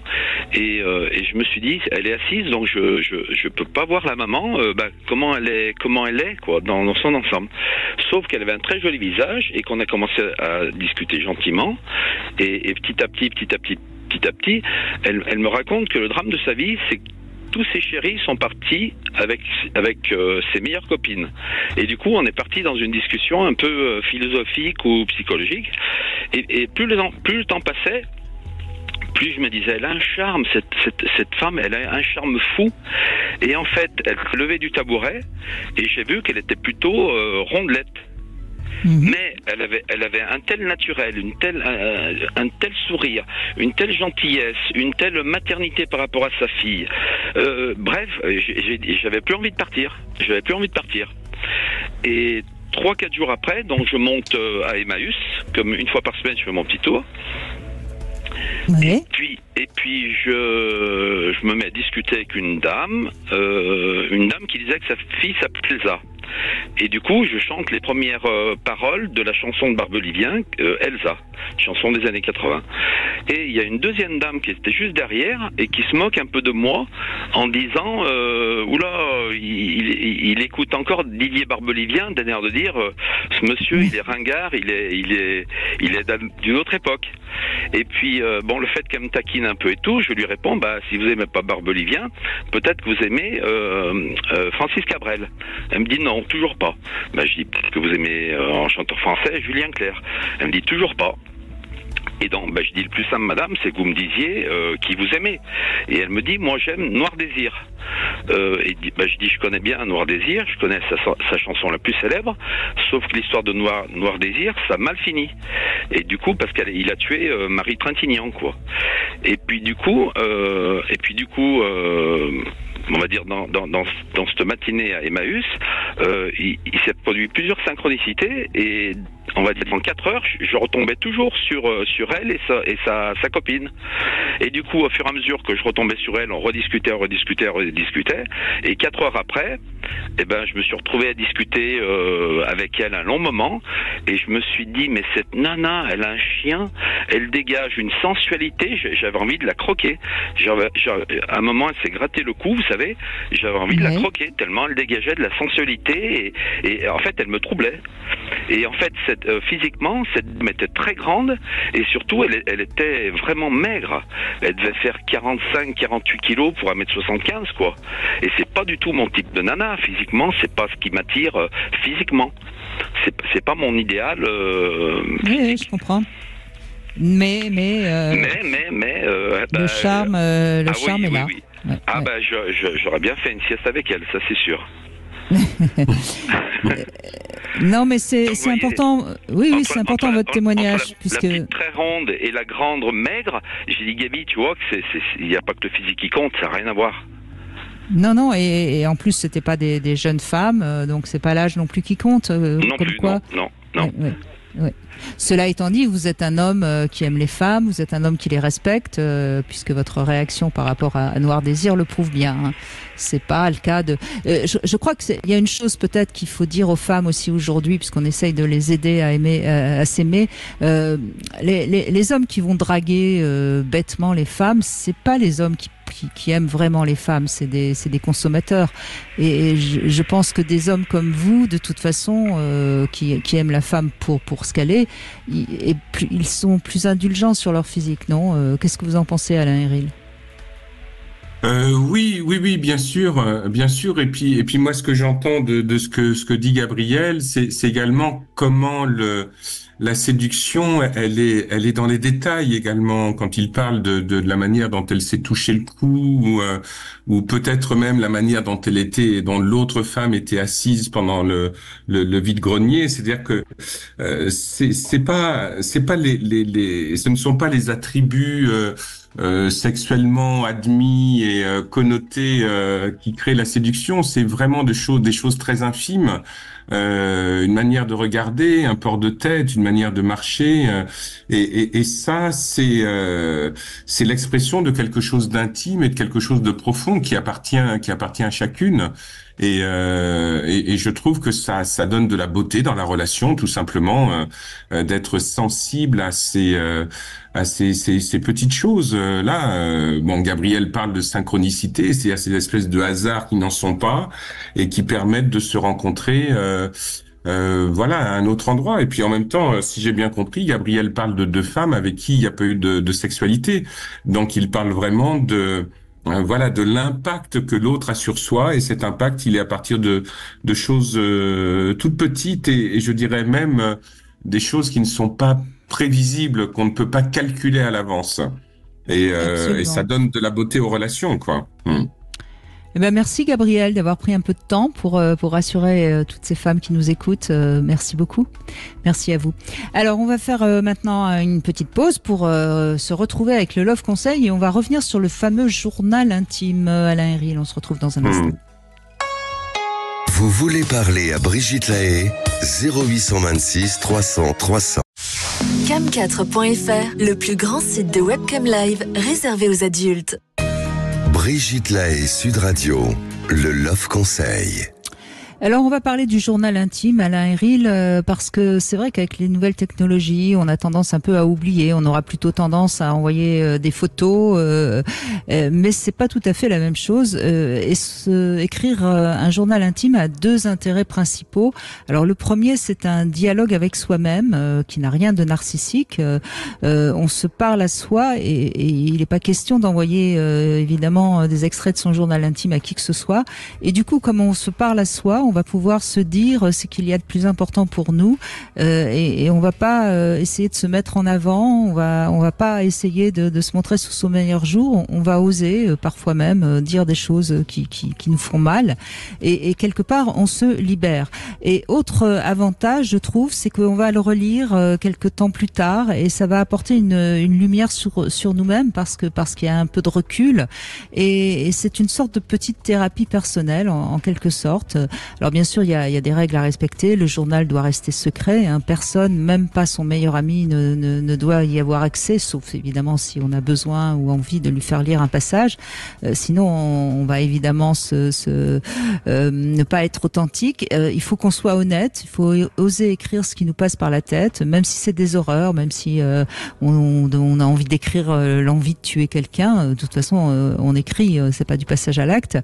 L: et je me suis dit, elle est assise, donc je peux pas voir la maman, comment elle est quoi, dans son ensemble. Sauf qu'elle avait un très joli visage, et qu'on a commencé à discuter gentiment, et petit à petit, elle me raconte que le drame de sa vie, c'est que tous ses chéris sont partis avec ses meilleures copines. Et du coup, on est parti dans une discussion un peu philosophique ou psychologique. Et plus le temps passait, plus je me disais, elle a un charme, cette femme, elle a un charme fou. Et en fait, elle se levait du tabouret, et j'ai vu qu'elle était plutôt rondelette. Mais elle avait un tel naturel, un tel sourire, une telle gentillesse, une telle maternité par rapport à sa fille. Bref, j'avais plus envie de partir. Et 3-4 jours après, donc je monte à Emmaüs, comme une fois par semaine je fais mon petit tour.
C: Oui.
L: Et puis je me mets à discuter avec une dame qui disait que sa fille s'appelait Elsa. Et du coup, je chante les premières paroles de la chanson de Barbelivien, Elsa, chanson des années 80. Et il y a une deuxième dame qui était juste derrière et qui se moque un peu de moi en disant oula, il écoute encore Didier Barbelivien, d'un air de dire ce monsieur, il est ringard, il est d'une autre époque. Et puis bon, le fait qu'elle me taquine un peu et tout, je lui réponds si vous aimez pas Barbelivien, peut-être que vous aimez Francis Cabrel. Elle me dit non, toujours pas. Je dis peut-être que vous aimez en chanteur français Julien Clerc. Elle me dit toujours pas. Et donc, je dis le plus simple, madame, c'est que vous me disiez qui vous aimez. Et elle me dit, moi j'aime Noir Désir. Et je dis, je connais bien Noir Désir, je connais sa chanson la plus célèbre, sauf que l'histoire de Noir Désir, ça a mal fini. Et du coup, parce qu'il a tué Marie Trintignant, quoi. Et puis du coup, on va dire dans cette matinée à Emmaüs, il s'est produit plusieurs synchronicités et on va dire en 4 heures, je retombais toujours sur elle et sa copine. Et du coup, au fur et à mesure que je retombais sur elle, on rediscutait. Et 4 heures après, je me suis retrouvé à discuter avec elle un long moment. Et je me suis dit, mais cette nana, elle a un chien, elle dégage une sensualité. J'avais envie de la croquer. À un moment, elle s'est gratté le cou, vous savez. J'avais envie de la croquer tellement elle dégageait de la sensualité. Et en fait, elle me troublait. Et en fait, physiquement, cette dame était très grande et surtout, elle était vraiment maigre. Elle devait faire 45-48 kilos pour 1m75, quoi. Et c'est pas du tout mon type de nana. Physiquement, c'est pas ce qui m'attire physiquement. C'est pas mon idéal.
C: Oui, je comprends. Mais le charme est là.
L: Oui. J'aurais bien fait une sieste avec elle, ça c'est sûr.
C: Non, mais c'est important. Oui, c'est important votre témoignage.
L: Puisque la petite très ronde et la grande maigre, j'ai dit, Gabi, tu vois que il n'y a pas que le physique qui compte, ça n'a rien à voir.
C: Non, et en plus, c'était pas des jeunes femmes, donc c'est pas l'âge non plus qui compte.
L: Non plus, quoi. Non.
C: Ouais. Cela étant dit, vous êtes un homme qui aime les femmes, vous êtes un homme qui les respecte, puisque votre réaction par rapport à Noir Désir le prouve bien. Hein. C'est pas le cas de. Je crois qu'il y a une chose peut-être qu'il faut dire aux femmes aussi aujourd'hui, puisqu'on essaye de les aider à aimer, à s'aimer. Les hommes qui vont draguer bêtement les femmes, c'est pas les hommes qui aiment vraiment les femmes, c'est des consommateurs. Et je pense que des hommes comme vous, de toute façon, qui aiment la femme pour ce qu'elle est, ils sont plus indulgents sur leur physique, non ? Qu'est-ce que vous en pensez, Alain Héril ?
D: Oui, bien sûr. Et puis moi, ce que j'entends de ce que dit Gabriel, c'est également comment la séduction, elle est dans les détails également. Quand il parle de la manière dont elle s'est touché le cou, ou peut-être même la manière dont dont l'autre femme était assise pendant le vide-grenier. C'est-à-dire que ce ne sont pas les attributs sexuellement admis et connotés qui créent la séduction. C'est vraiment des choses très infimes. Une manière de regarder, un port de tête, une manière de marcher, et ça c'est l'expression de quelque chose d'intime et de quelque chose de profond qui appartient à chacune. Et je trouve que ça donne de la beauté dans la relation, tout simplement, d'être sensible à ces petites choses là. Gabriel parle de synchronicité, c'est à ces espèces de hasards qui n'en sont pas et qui permettent de se rencontrer à un autre endroit. Et puis en même temps, si j'ai bien compris, Gabriel parle de deux femmes avec qui il n'y a pas eu de sexualité. Donc il parle vraiment de l'impact que l'autre a sur soi, et cet impact, il est à partir de choses toutes petites et je dirais même des choses qui ne sont pas prévisibles, qu'on ne peut pas calculer à l'avance. Et ça donne de la beauté aux relations, quoi.
C: Merci Gabriel d'avoir pris un peu de temps pour rassurer toutes ces femmes qui nous écoutent. Merci beaucoup. Merci à vous. Alors on va faire maintenant une petite pause pour se retrouver avec le Love Conseil et on va revenir sur le fameux journal intime. Alain Héril, on se retrouve dans un instant.
B: Vous voulez parler à Brigitte Lahaie, 0826 300 300.
A: Cam4.fr, le plus grand site de webcam live réservé aux adultes.
B: Brigitte Lahaie, Sud Radio, le Love Conseil.
C: Alors on va parler du journal intime, Alain Héril, parce que c'est vrai qu'avec les nouvelles technologies, on a tendance un peu à oublier. On aura plutôt tendance à envoyer des photos, mais c'est pas tout à fait la même chose. Écrire un journal intime a deux intérêts principaux. Alors le premier, c'est un dialogue avec soi-même, qui n'a rien de narcissique. On se parle à soi et il n'est pas question d'envoyer évidemment des extraits de son journal intime à qui que ce soit. Et du coup, comme on se parle à soi, on va pouvoir se dire ce qu'il y a de plus important pour nous et on va pas essayer de se mettre en avant, on va pas essayer de se montrer sous son meilleur jour, on va oser parfois même dire des choses qui nous font mal et quelque part on se libère. Et autre avantage, je trouve, c'est qu'on va le relire quelques temps plus tard et ça va apporter une lumière sur nous-mêmes parce qu'il y a un peu de recul et c'est une sorte de petite thérapie personnelle en quelque sorte. Alors bien sûr, il y a des règles à respecter. Le journal doit rester secret. Personne, même pas son meilleur ami, ne doit y avoir accès, sauf évidemment si on a besoin ou envie de lui faire lire un passage. Sinon, on va évidemment ne pas être authentique. Il faut qu'on soit honnête. Il faut oser écrire ce qui nous passe par la tête, même si c'est des horreurs, même si on a envie d'écrire l'envie de tuer quelqu'un. De toute façon, on écrit. C'est pas du passage à l'acte.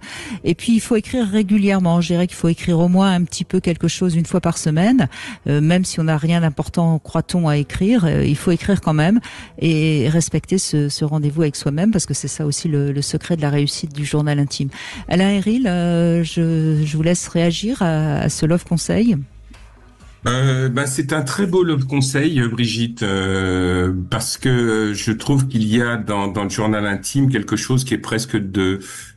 C: Et puis, il faut écrire régulièrement. Je dirais qu'il faut écrire au moins un petit peu quelque chose une fois par semaine, même si on n'a rien d'important, croit-on, à écrire, il faut écrire quand même et respecter ce rendez-vous avec soi-même parce que c'est ça aussi le secret de la réussite du journal intime. Alain Héril, je vous laisse réagir à ce Love Conseil.
D: C'est un très beau Love Conseil, Brigitte, parce que je trouve qu'il y a dans le journal intime quelque chose qui est presque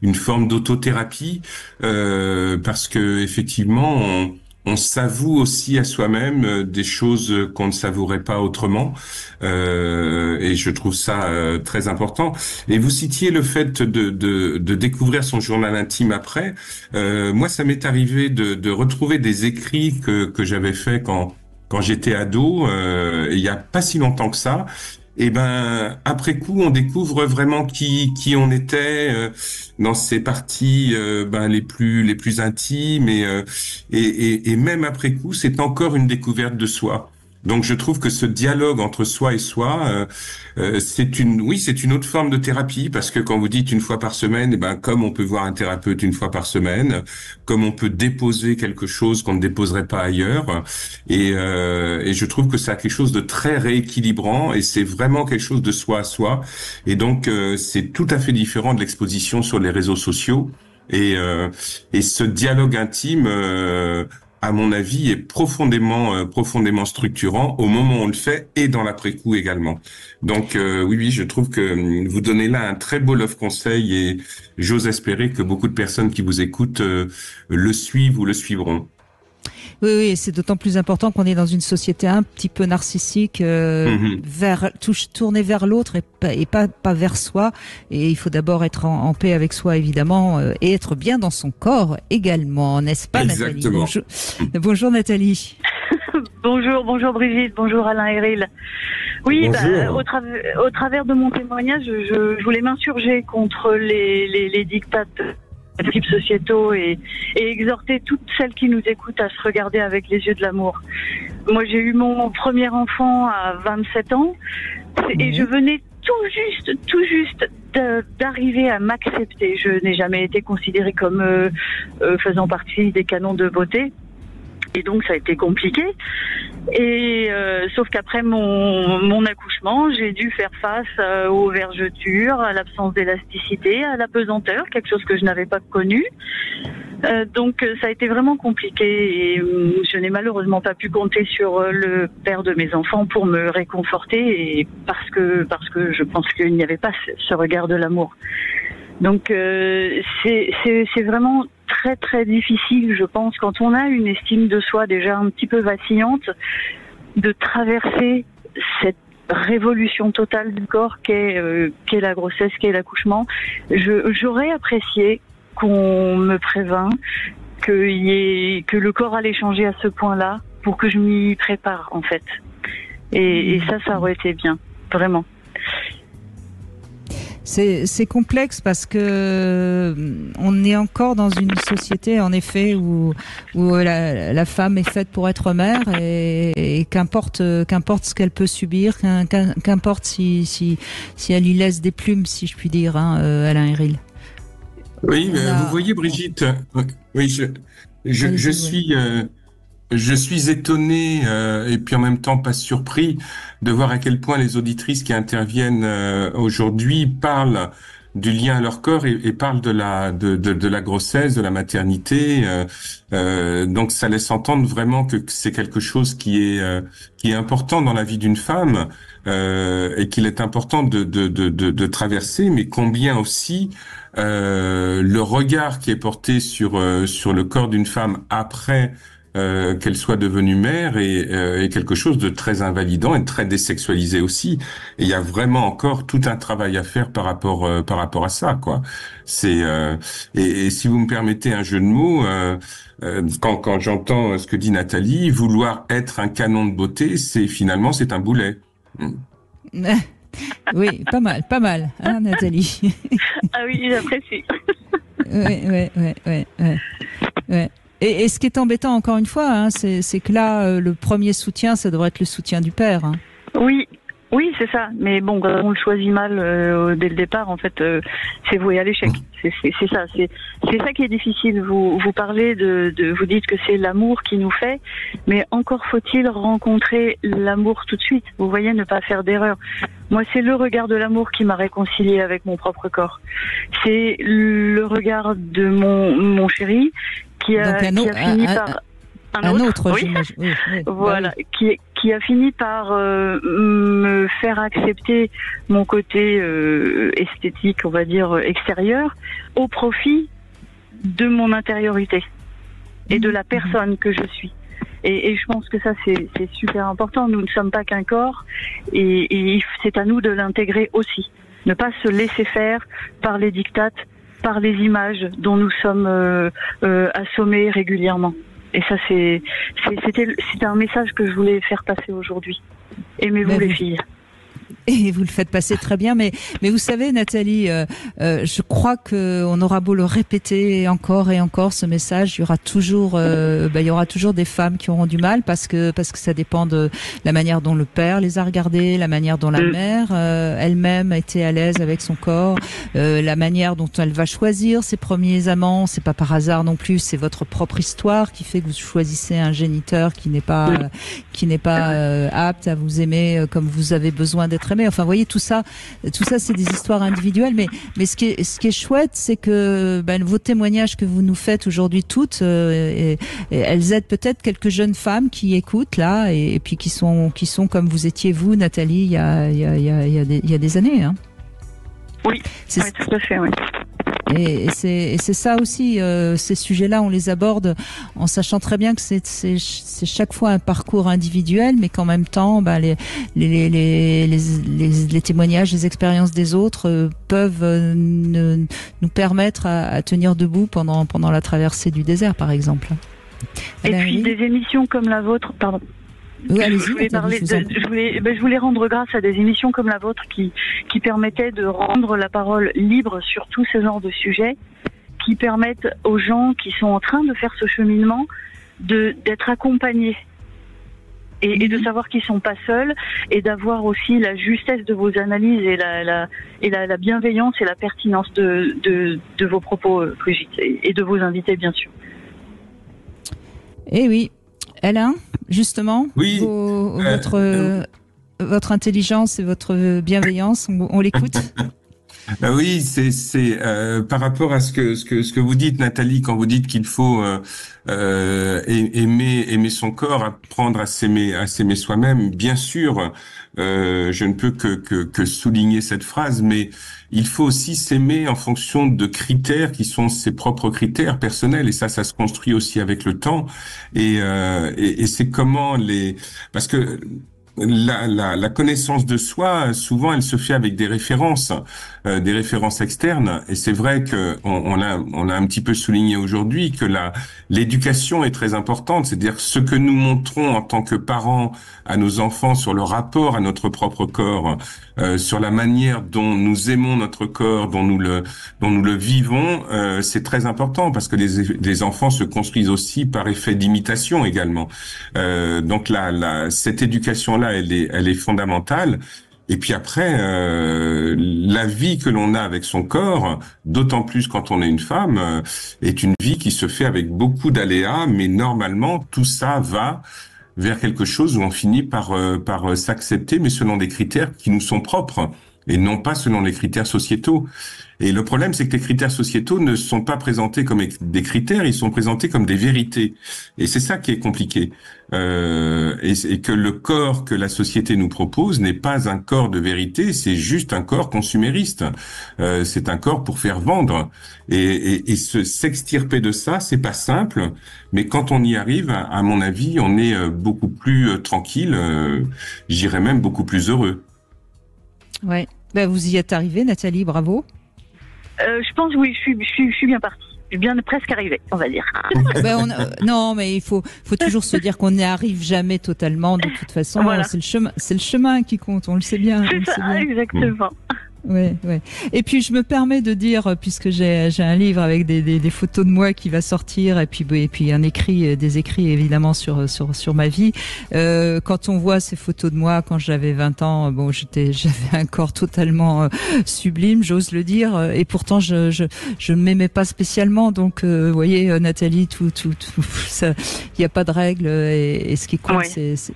D: une forme d'autothérapie, parce que effectivement on s'avoue aussi à soi-même des choses qu'on ne savourait pas autrement, et je trouve ça très important. Et vous citiez le fait de découvrir son journal intime après. Moi, ça m'est arrivé de retrouver des écrits que j'avais fait quand j'étais ado, il y a pas si longtemps que ça. Et après coup, on découvre vraiment qui on était dans ces parties les plus intimes et même après coup, c'est encore une découverte de soi. Donc je trouve que ce dialogue entre soi et soi, c'est une autre forme de thérapie parce que quand vous dites une fois par semaine, comme on peut voir un thérapeute une fois par semaine, comme on peut déposer quelque chose qu'on ne déposerait pas ailleurs, et je trouve que ça a quelque chose de très rééquilibrant et c'est vraiment quelque chose de soi à soi. Et donc c'est tout à fait différent de l'exposition sur les réseaux sociaux et ce dialogue intime. À mon avis, est profondément structurant au moment où on le fait et dans l'après-coup également. Donc oui, je trouve que vous donnez là un très beau Love Conseil et j'ose espérer que beaucoup de personnes qui vous écoutent le suivent ou le suivront.
C: Oui, c'est d'autant plus important qu'on est dans une société un petit peu narcissique, tournée vers l'autre et pas vers soi. Et il faut d'abord être en paix avec soi, évidemment, et être bien dans son corps également, n'est-ce pas,
D: Exactement.
C: Nathalie? Bonjour Nathalie.
F: Bonjour Brigitte, bonjour Alain Héril. Oui, au travers de mon témoignage, je voulais m'insurger contre les dictats types sociétaux et exhorter toutes celles qui nous écoutent à se regarder avec les yeux de l'amour. Moi, j'ai eu mon premier enfant à 27 ans et je venais tout juste d'arriver à m'accepter. Je n'ai jamais été considérée comme faisant partie des canons de beauté. Et donc ça a été compliqué. Et sauf qu'après mon accouchement, j'ai dû faire face aux vergetures, à l'absence d'élasticité, à la pesanteur, quelque chose que je n'avais pas connu. Donc ça a été vraiment compliqué et je n'ai malheureusement pas pu compter sur le père de mes enfants pour me réconforter et parce que je pense qu'il n'y avait pas ce regard de l'amour. Donc c'est vraiment très très difficile, je pense, quand on a une estime de soi déjà un petit peu vacillante, de traverser cette révolution totale du corps qu'est la grossesse, qu'est l'accouchement. J'aurais apprécié qu'on me prévint que le corps allait changer à ce point-là pour que je m'y prépare en fait. Et ça aurait été bien, vraiment.
C: C'est complexe parce que on est encore dans une société, en effet, où la femme est faite pour être mère et qu'importe ce qu'elle peut subir, qu'importe si elle y laisse des plumes, si je puis dire, Alain Héril.
D: Oui, vous voyez, Brigitte, oui, je suis étonné et puis en même temps pas surpris de voir à quel point les auditrices qui interviennent aujourd'hui parlent du lien à leur corps et parlent de la grossesse, de la maternité. Donc ça laisse entendre vraiment que c'est quelque chose qui est important dans la vie d'une femme et qu'il est important de traverser, mais combien aussi le regard qui est porté sur le corps d'une femme après qu'elle soit devenue mère est quelque chose de très invalidant et de très désexualisé aussi. Et il y a vraiment encore tout un travail à faire par rapport à ça, quoi. C'est et si vous me permettez un jeu de mots, quand j'entends ce que dit Nathalie, vouloir être un canon de beauté, c'est un boulet.
C: Oui, pas mal, hein, Nathalie.
F: Ah oui, j'apprécie.
C: Ouais. Et ce qui est embêtant, encore une fois, hein, c'est que là, le premier soutien, ça devrait être le soutien du père. Hein.
F: Oui, c'est ça. Mais bon, quand on le choisit mal dès le départ, en fait, c'est voué à l'échec. C'est ça. C'est ça qui est difficile. Vous parlez vous dites que c'est l'amour qui nous fait, mais encore faut-il rencontrer l'amour tout de suite. Vous voyez, ne pas faire d'erreur. Moi, c'est le regard de l'amour qui m'a réconciliée avec mon propre corps. C'est le regard de mon chéri qui a fini par un autre, oui. Voilà, qui a fini par me faire accepter mon côté esthétique, on va dire extérieur, au profit de mon intériorité et de la personne que je suis. Et je pense que ça, c'est super important. Nous ne sommes pas qu'un corps et c'est à nous de l'intégrer aussi. Ne pas se laisser faire par les dictates, par les images dont nous sommes assommés régulièrement. Et ça, c'était un message que je voulais faire passer aujourd'hui. Aimez-vous les filles.
C: Et vous le faites passer très bien, mais vous savez, Nathalie, je crois que on aura beau le répéter encore et encore ce message, il y aura toujours des femmes qui auront du mal parce que ça dépend de la manière dont le père les a regardées, la manière dont la mère elle-même a été à l'aise avec son corps, la manière dont elle va choisir ses premiers amants. C'est pas par hasard non plus, c'est votre propre histoire qui fait que vous choisissez un géniteur qui n'est pas apte à vous aimer comme vous avez besoin d'être aimé. Enfin, vous voyez, tout ça, c'est des histoires individuelles. Mais ce qui est chouette, c'est que vos témoignages que vous nous faites aujourd'hui toutes, elles aident peut-être quelques jeunes femmes qui écoutent là, et puis qui sont comme vous étiez vous, Nathalie, il y a des années. Hein.
F: Oui, tout à fait. Oui.
C: Et c'est ça aussi, ces sujets-là, on les aborde en sachant très bien que c'est chaque fois un parcours individuel, mais qu'en même temps, les témoignages, les expériences des autres peuvent nous permettre à tenir debout pendant la traversée du désert, par exemple.
F: Et puis des émissions comme la vôtre, pardon.
C: Oui,
F: je voulais rendre grâce à des émissions comme la vôtre qui permettaient de rendre la parole libre sur tous ce genre de sujets, qui permettent aux gens qui sont en train de faire ce cheminement d'être accompagnés et de savoir qu'ils sont pas seuls, et d'avoir aussi la justesse de vos analyses et la bienveillance et la pertinence de vos propos, Brigitte, et de vos invités, bien sûr.
C: Eh oui. Alain, justement,
D: oui,
C: votre intelligence et votre bienveillance, on l'écoute.
D: Oui, c'est par rapport à ce que vous dites, Nathalie, quand vous dites qu'il faut aimer son corps, apprendre à s'aimer soi-même. Bien sûr, je ne peux que souligner cette phrase, mais il faut aussi s'aimer en fonction de critères qui sont ses propres critères personnels, et ça se construit aussi avec le temps. Et c'est comment parce que la connaissance de soi, souvent, elle se fait avec des références externes. Et c'est vrai que on a un petit peu souligné aujourd'hui que l'éducation est très importante. C'est-à-dire ce que nous montrons en tant que parents à nos enfants sur le rapport à notre propre corps, sur la manière dont nous aimons notre corps, dont nous le vivons, c'est très important parce que les enfants se construisent aussi par effet d'imitation également. Donc cette éducation-là, elle est fondamentale. Et puis après, la vie que l'on a avec son corps, d'autant plus quand on est une femme, est une vie qui se fait avec beaucoup d'aléas, mais normalement, tout ça va vers quelque chose où on finit par s'accepter, mais selon des critères qui nous sont propres, et non pas selon les critères sociétaux. Et le problème, c'est que les critères sociétaux ne sont pas présentés comme des critères, ils sont présentés comme des vérités. Et c'est ça qui est compliqué. Et que le corps que la société nous propose n'est pas un corps de vérité, c'est juste un corps consumériste. C'est un corps pour faire vendre. Et s'extirper de ça, c'est pas simple. Mais quand on y arrive, à mon avis, on est beaucoup plus tranquille, j'irais même beaucoup plus heureux.
C: Ouais. Ben, vous y êtes arrivée, Nathalie, bravo.
F: Je pense, oui, je suis bien partie. Je suis bien presque arrivée, on va dire.
C: Non, mais il faut toujours se dire qu'on n'y arrive jamais totalement. De toute façon, voilà. C'est le chemin qui compte. On le sait bien.
F: C'est ça, exactement.
C: Ouais. Et puis je me permets de dire, puisque j'ai un livre avec des photos de moi qui va sortir, et puis des écrits évidemment sur ma vie. Quand on voit ces photos de moi quand j'avais 20 ans, bon, j'avais un corps totalement sublime, j'ose le dire, et pourtant je ne m'aimais pas spécialement. Donc, vous voyez, Nathalie, tout ça, il n'y a pas de règle, et ce qui compte,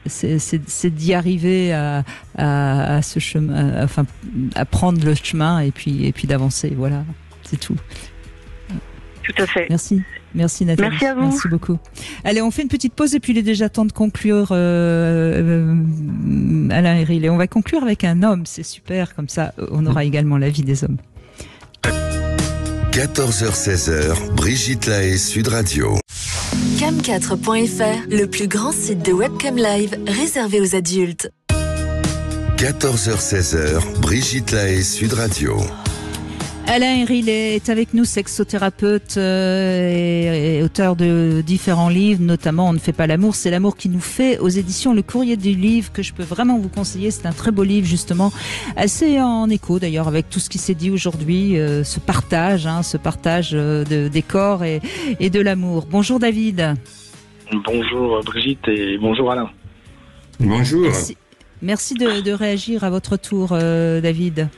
C: c'est d'y arriver à ce chemin, enfin, à prendre le chemin et puis d'avancer, voilà, c'est tout.
F: Tout à fait.
C: Merci Nathalie.
F: Merci à vous.
C: Merci beaucoup. Allez, on fait une petite pause et puis il est déjà temps de conclure, Alain Héril, et on va conclure avec un homme, c'est super, comme ça on aura également l'avis des hommes.
B: 14h-16h, Brigitte Lahaie, Sud Radio.
A: Cam4.fr, le plus grand site de webcam live réservé aux adultes.
B: 14h-16h, Brigitte Lahaie, Sud Radio.
C: Alain Héril est avec nous, sexothérapeute et auteur de différents livres, notamment On ne fait pas l'amour, c'est l'amour qui nous fait, aux éditions Le Courrier du Livre, que je peux vraiment vous conseiller. C'est un très beau livre, justement, assez en écho d'ailleurs avec tout ce qui s'est dit aujourd'hui, ce partage des corps et de l'amour. Bonjour David.
M: Bonjour Brigitte et bonjour Alain.
D: Bonjour.
C: Merci de réagir à votre tour, David.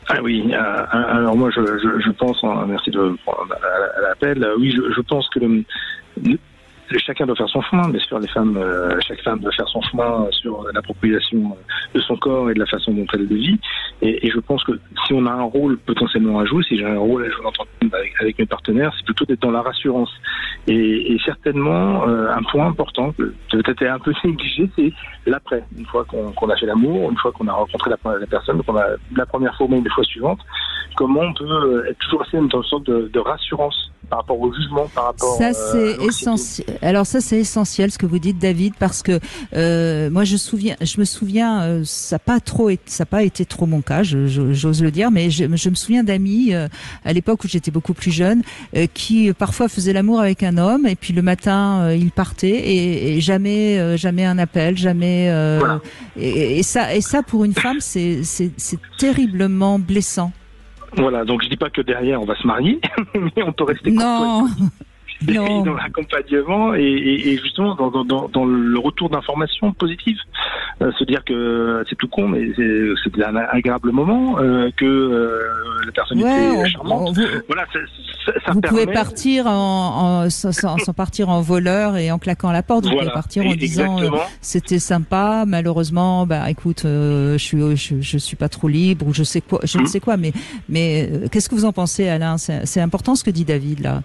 M: Ah oui, alors moi je pense, merci de prendre l'appel, oui je pense que chacun doit faire son chemin, bien sûr, chaque femme doit faire son chemin sur l'appropriation de son corps et de la façon dont elle le vit, et je pense que si on a un rôle potentiellement à jouer, si j'ai un rôle à jouer avec mes partenaires, c'est plutôt d'être dans la rassurance, et certainement un point important que peut-être est un peu négligé, c'est l'après, une fois qu'on a fait l'amour, une fois qu'on a rencontré la personne, qu'on a la première fois ou même les fois suivantes, comment on peut être toujours assez dans une sorte de rassurance par rapport au jugement, par rapport
C: ça c'est essentiel. Alors ça c'est essentiel ce que vous dites, David, parce que moi je me souviens, ça n'a pas été trop mon cas, j'ose le dire, mais je me souviens d'amis à l'époque où j'étais beaucoup plus jeune qui parfois faisaient l'amour avec un homme et puis le matin ils partaient et jamais un appel, jamais voilà. et ça pour une femme c'est terriblement blessant.
M: Voilà, donc je dis pas que derrière on va se marier, mais on peut rester
C: non.
M: Dans l'accompagnement et justement dans le retour d'informations positives, se dire que c'est tout con, mais c'était un agréable moment, que la personne était charmante. Voilà, ça
C: vous
M: permet...
C: pouvez partir sans partir en voleur et en claquant la porte. Vous pouvez partir en disant c'était sympa, malheureusement, bah écoute, je suis pas trop libre ou je ne sais quoi, mais qu'est-ce que vous en pensez, Alain? C'est important ce que dit David là.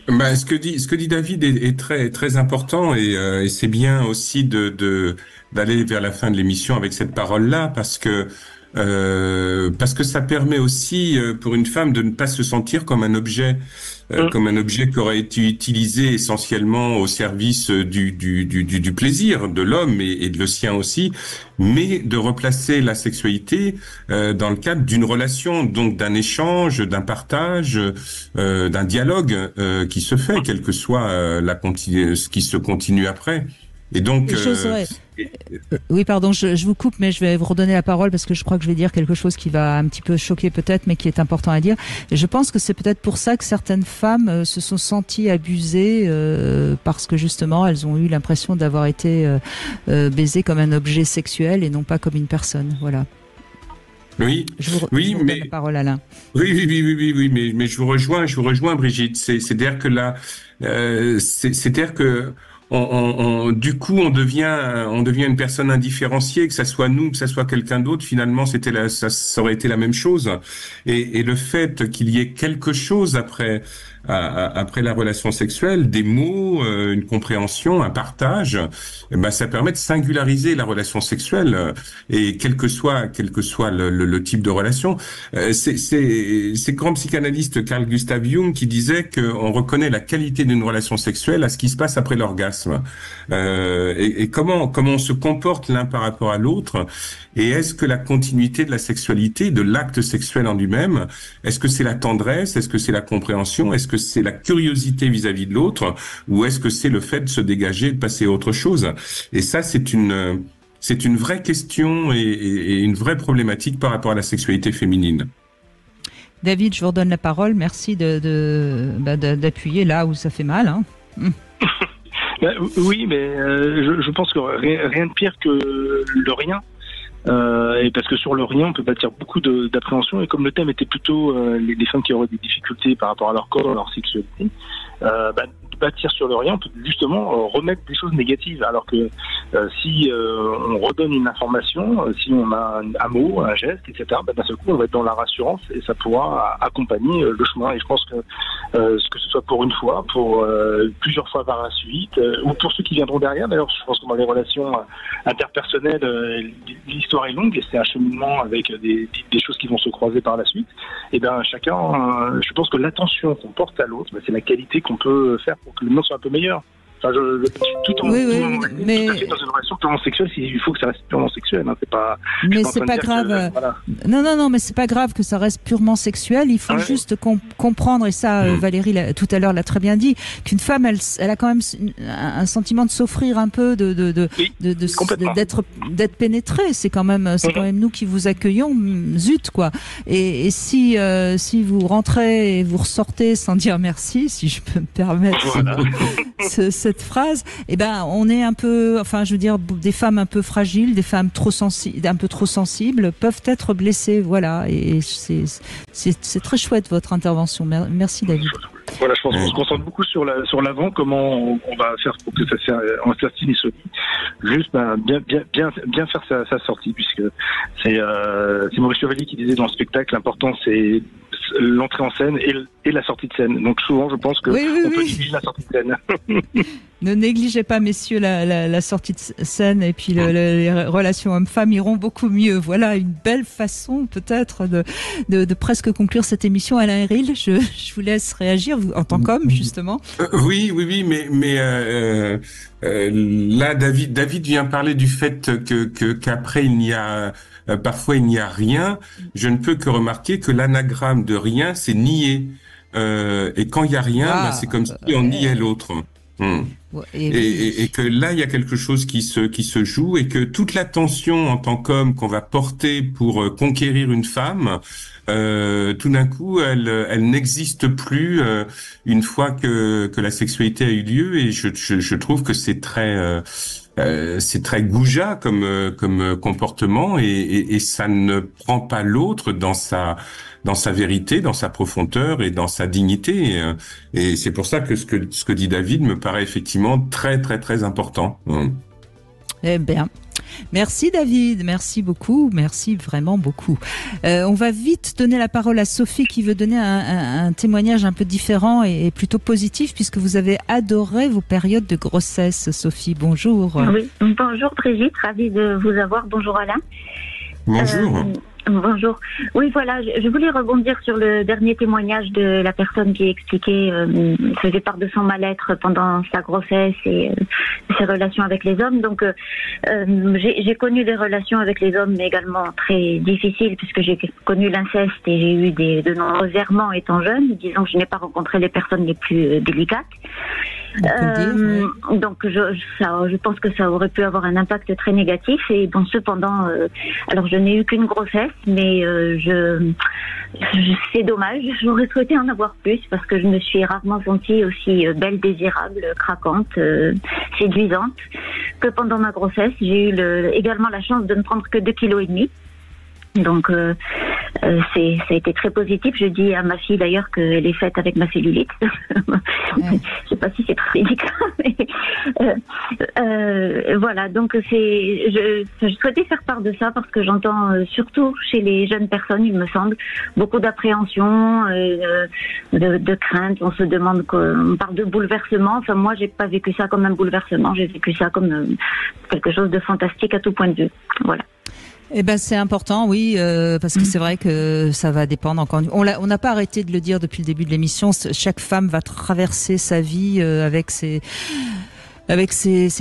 D: Ben, ce que dit David est très très important et c'est bien aussi d'aller vers la fin de l'émission avec cette parole-là, parce que parce que ça permet aussi pour une femme de ne pas se sentir comme un objet qui aurait été utilisé essentiellement au service du plaisir de l'homme et de le sien aussi, mais de replacer la sexualité dans le cadre d'une relation, donc d'un échange, d'un partage, d'un dialogue qui se fait, quel que soit ce qui se continue après. Et donc,
C: oui, pardon, je vous coupe, mais je vais vous redonner la parole parce que je crois que je vais dire quelque chose qui va un petit peu choquer peut-être, mais qui est important à dire. Et je pense que c'est peut-être pour ça que certaines femmes se sont senties abusées parce que justement, elles ont eu l'impression d'avoir été baisées comme un objet sexuel et non pas comme une personne. Voilà.
D: Oui,
C: je vous redonne la parole, Alain.
D: Oui, mais je vous rejoins, Brigitte. C'est-à-dire que là, c'est-à-dire que du coup, on devient une personne indifférenciée, que ça soit nous, que ça soit quelqu'un d'autre. Finalement, ça aurait été la même chose. Et le fait qu'il y ait quelque chose après la relation sexuelle, des mots, une compréhension, un partage, ça permet de singulariser la relation sexuelle. Et quel que soit le type de relation, c'est grand psychanalyste Carl Gustav Jung qui disait qu'on reconnaît la qualité d'une relation sexuelle à ce qui se passe après l'orgasme. Et comment on se comporte l'un par rapport à l'autre, et est-ce que la continuité de la sexualité, de l'acte sexuel en lui-même, est-ce que c'est la tendresse, est-ce que c'est la compréhension, est-ce que c'est la curiosité vis-à-vis de l'autre, ou est-ce que c'est le fait de se dégager, de passer à autre chose? Et ça, c'est une vraie question et une vraie problématique par rapport à la sexualité féminine.
C: David, je vous redonne la parole. Merci d'appuyer là où ça fait mal. Hein.
M: Oui, mais je pense que rien de pire que le rien. Et parce que sur le rien, on peut bâtir beaucoup d'appréhension. Et comme le thème était plutôt les femmes qui auraient des difficultés par rapport à leur corps, à leur sexualité, bâtir sur le rien, on peut justement remettre des choses négatives. Alors que si on redonne une information, si on a un mot, un geste, etc., d'un seul coup, on va être dans la rassurance et ça pourra accompagner le chemin. Et je pense que ce soit pour une fois, pour plusieurs fois par la suite, ou pour ceux qui viendront derrière. D'ailleurs, je pense que dans les relations interpersonnelles, l'histoire est longue et c'est un cheminement avec des choses qui vont se croiser par la suite. Et chacun, je pense que l'attention qu'on porte à l'autre, c'est la qualité qu'on peut faire pour que le monde soit un peu meilleur. Enfin, mais tout à fait dans une relation purement sexuelle, il faut que ça reste purement sexuel. Hein,
C: mais c'est pas grave. Voilà. Non, mais c'est pas grave que ça reste purement sexuel. Il faut juste comprendre, et ça, Valérie tout à l'heure l'a très bien dit, qu'une femme, elle a quand même un sentiment de s'offrir un peu, d'être pénétrée. C'est quand même nous qui vous accueillons, zut quoi. Et si vous rentrez et vous ressortez sans dire merci, si je peux me permettre cette phrase, on est un peu, des femmes un peu fragiles, des femmes un peu trop sensibles peuvent être blessées, voilà. Et c'est très chouette votre intervention. Merci David.
M: Voilà, je pense qu'on se concentre beaucoup sur l'avant, comment on va faire pour que ça soit en certitude solide. Juste bien faire sa sortie, puisque c'est Maurice Chevalier qui disait dans le spectacle, l'important c'est l'entrée en scène et la sortie de scène. Donc souvent, je pense qu'on peut négliger la sortie de scène.
C: Ne négligez pas, messieurs, la sortie de scène, et puis les relations hommes-femmes iront beaucoup mieux. Voilà une belle façon peut-être de presque conclure cette émission. Alain Héril, je vous laisse réagir en tant qu'homme, justement.
D: Oui, mais là, David vient parler du fait qu'après parfois il n'y a rien. Je ne peux que remarquer que l'anagramme de rien, c'est nier. Et quand il y a rien, c'est comme si on niait l'autre. Et que là, il y a quelque chose qui se joue, et que toute l'attention en tant qu'homme qu'on va porter pour conquérir une femme, tout d'un coup, elle n'existe plus une fois que la sexualité a eu lieu. Et je trouve que c'est très goujat comme comportement, et ça ne prend pas l'autre dans sa vérité, dans sa profondeur et dans sa dignité. Et c'est pour ça que ce que dit David me paraît effectivement très, très, très important.
C: Eh bien, merci David, merci beaucoup, merci vraiment beaucoup. On va vite donner la parole à Sophie qui veut donner un témoignage un peu différent et plutôt positif, puisque vous avez adoré vos périodes de grossesse. Sophie, bonjour.
N: Oui, bonjour Brigitte, ravie de vous avoir. Bonjour Alain.
D: Bonjour.
N: Bonjour. Oui, voilà, je voulais rebondir sur le dernier témoignage de la personne qui expliquait, faisait part de son mal-être pendant sa grossesse et ses relations avec les hommes. Donc, j'ai connu des relations avec les hommes, mais également très difficiles, puisque j'ai connu l'inceste et j'ai eu de nombreux errements étant jeune. Disons que je n'ai pas rencontré les personnes les plus délicates. Donc je pense que ça aurait pu avoir un impact très négatif et bon, cependant alors je n'ai eu qu'une grossesse, mais c'est dommage, j'aurais souhaité en avoir plus parce que je me suis rarement sentie aussi belle, désirable, craquante, séduisante que pendant ma grossesse. J'ai eu également la chance de ne prendre que 2,5 kg. Donc ça a été très positif. Je dis à ma fille d'ailleurs qu'elle est faite avec ma cellulite. Je sais pas si c'est très médical, mais voilà. Donc je souhaitais faire part de ça parce que j'entends surtout chez les jeunes personnes, il me semble, beaucoup d'appréhension, de crainte. On se demande, on parle de bouleversement. Enfin moi j'ai pas vécu ça comme un bouleversement. J'ai vécu ça comme quelque chose de fantastique à tout point de vue. Voilà.
C: Eh ben c'est important, oui, parce que c'est vrai que ça va dépendre encore. On n'a pas arrêté de le dire depuis le début de l'émission. Chaque femme va traverser sa vie avec ses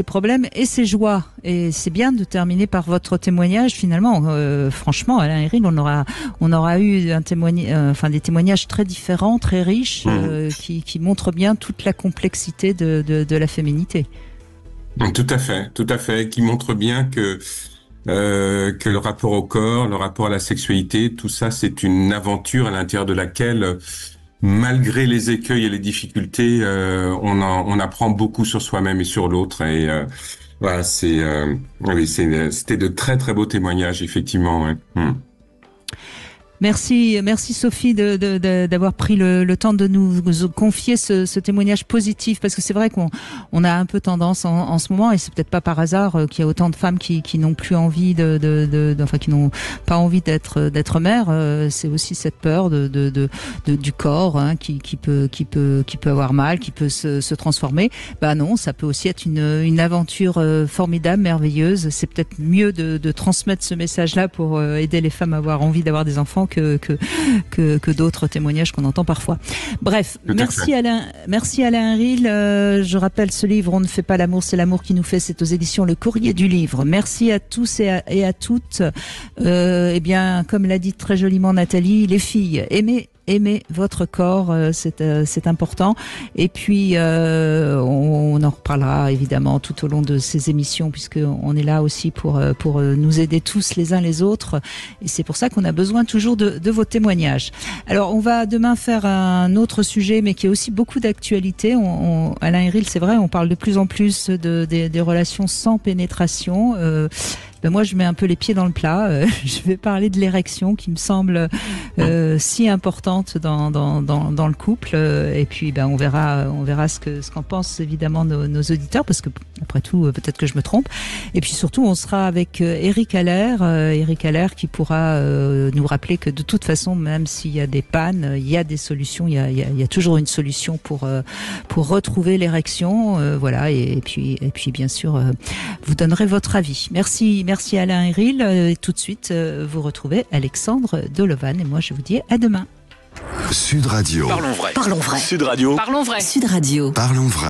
C: problèmes et ses joies. Et c'est bien de terminer par votre témoignage. Finalement, franchement, Alain Héril, on aura eu des témoignages très différents, très riches, qui montrent bien toute la complexité de la féminité.
D: Tout à fait, qui montrent bien que le rapport au corps, le rapport à la sexualité, tout ça, c'est une aventure à l'intérieur de laquelle, malgré les écueils et les difficultés, on apprend beaucoup sur soi-même et sur l'autre. Et voilà, c'était de très très beaux témoignages, effectivement. Ouais.
C: Merci Sophie d'avoir pris le temps de nous confier ce témoignage positif, parce que c'est vrai qu'on a un peu tendance en ce moment, et c'est peut-être pas par hasard qu'il y a autant de femmes qui n'ont plus envie qui n'ont pas envie d'être mères. C'est aussi cette peur du corps, hein, qui peut avoir mal, qui peut se transformer. Bah non, ça peut aussi être une aventure formidable, merveilleuse. C'est peut-être mieux de transmettre ce message-là pour aider les femmes à avoir envie d'avoir des enfants que d'autres témoignages qu'on entend parfois. Bref, merci Alain Héril. Je rappelle ce livre, On ne fait pas l'amour, c'est l'amour qui nous fait. C'est aux éditions Le Courrier du Livre. Merci à tous et à toutes. Eh bien, comme l'a dit très joliment Nathalie, les filles, aimez votre corps, c'est important. Et puis on en reparlera évidemment tout au long de ces émissions, puisque on est là aussi pour nous aider tous les uns les autres. Et c'est pour ça qu'on a besoin toujours de vos témoignages. Alors on va demain faire un autre sujet, mais qui a aussi beaucoup d'actualité. Alain Héril, c'est vrai, on parle de plus en plus des relations sans pénétration. Moi, je mets un peu les pieds dans le plat. Je vais parler de l'érection, qui me semble si importante dans le couple. Et puis, on verra ce qu'en pensent évidemment nos auditeurs, parce que après tout, peut-être que je me trompe. Et puis surtout, on sera avec Eric Allaire, qui pourra nous rappeler que de toute façon, même s'il y a des pannes, il y a des solutions. Il y a toujours une solution pour retrouver l'érection. Voilà. Et puis bien sûr, vous donnerez votre avis. Merci Alain Héril. Et tout de suite, vous retrouvez Alexandre Dolovan. Et moi, je vous dis à demain.
B: Sud Radio.
A: Parlons vrai.
O: Sud Radio.
A: Parlons vrai. Sud Radio.
B: Parlons vrai.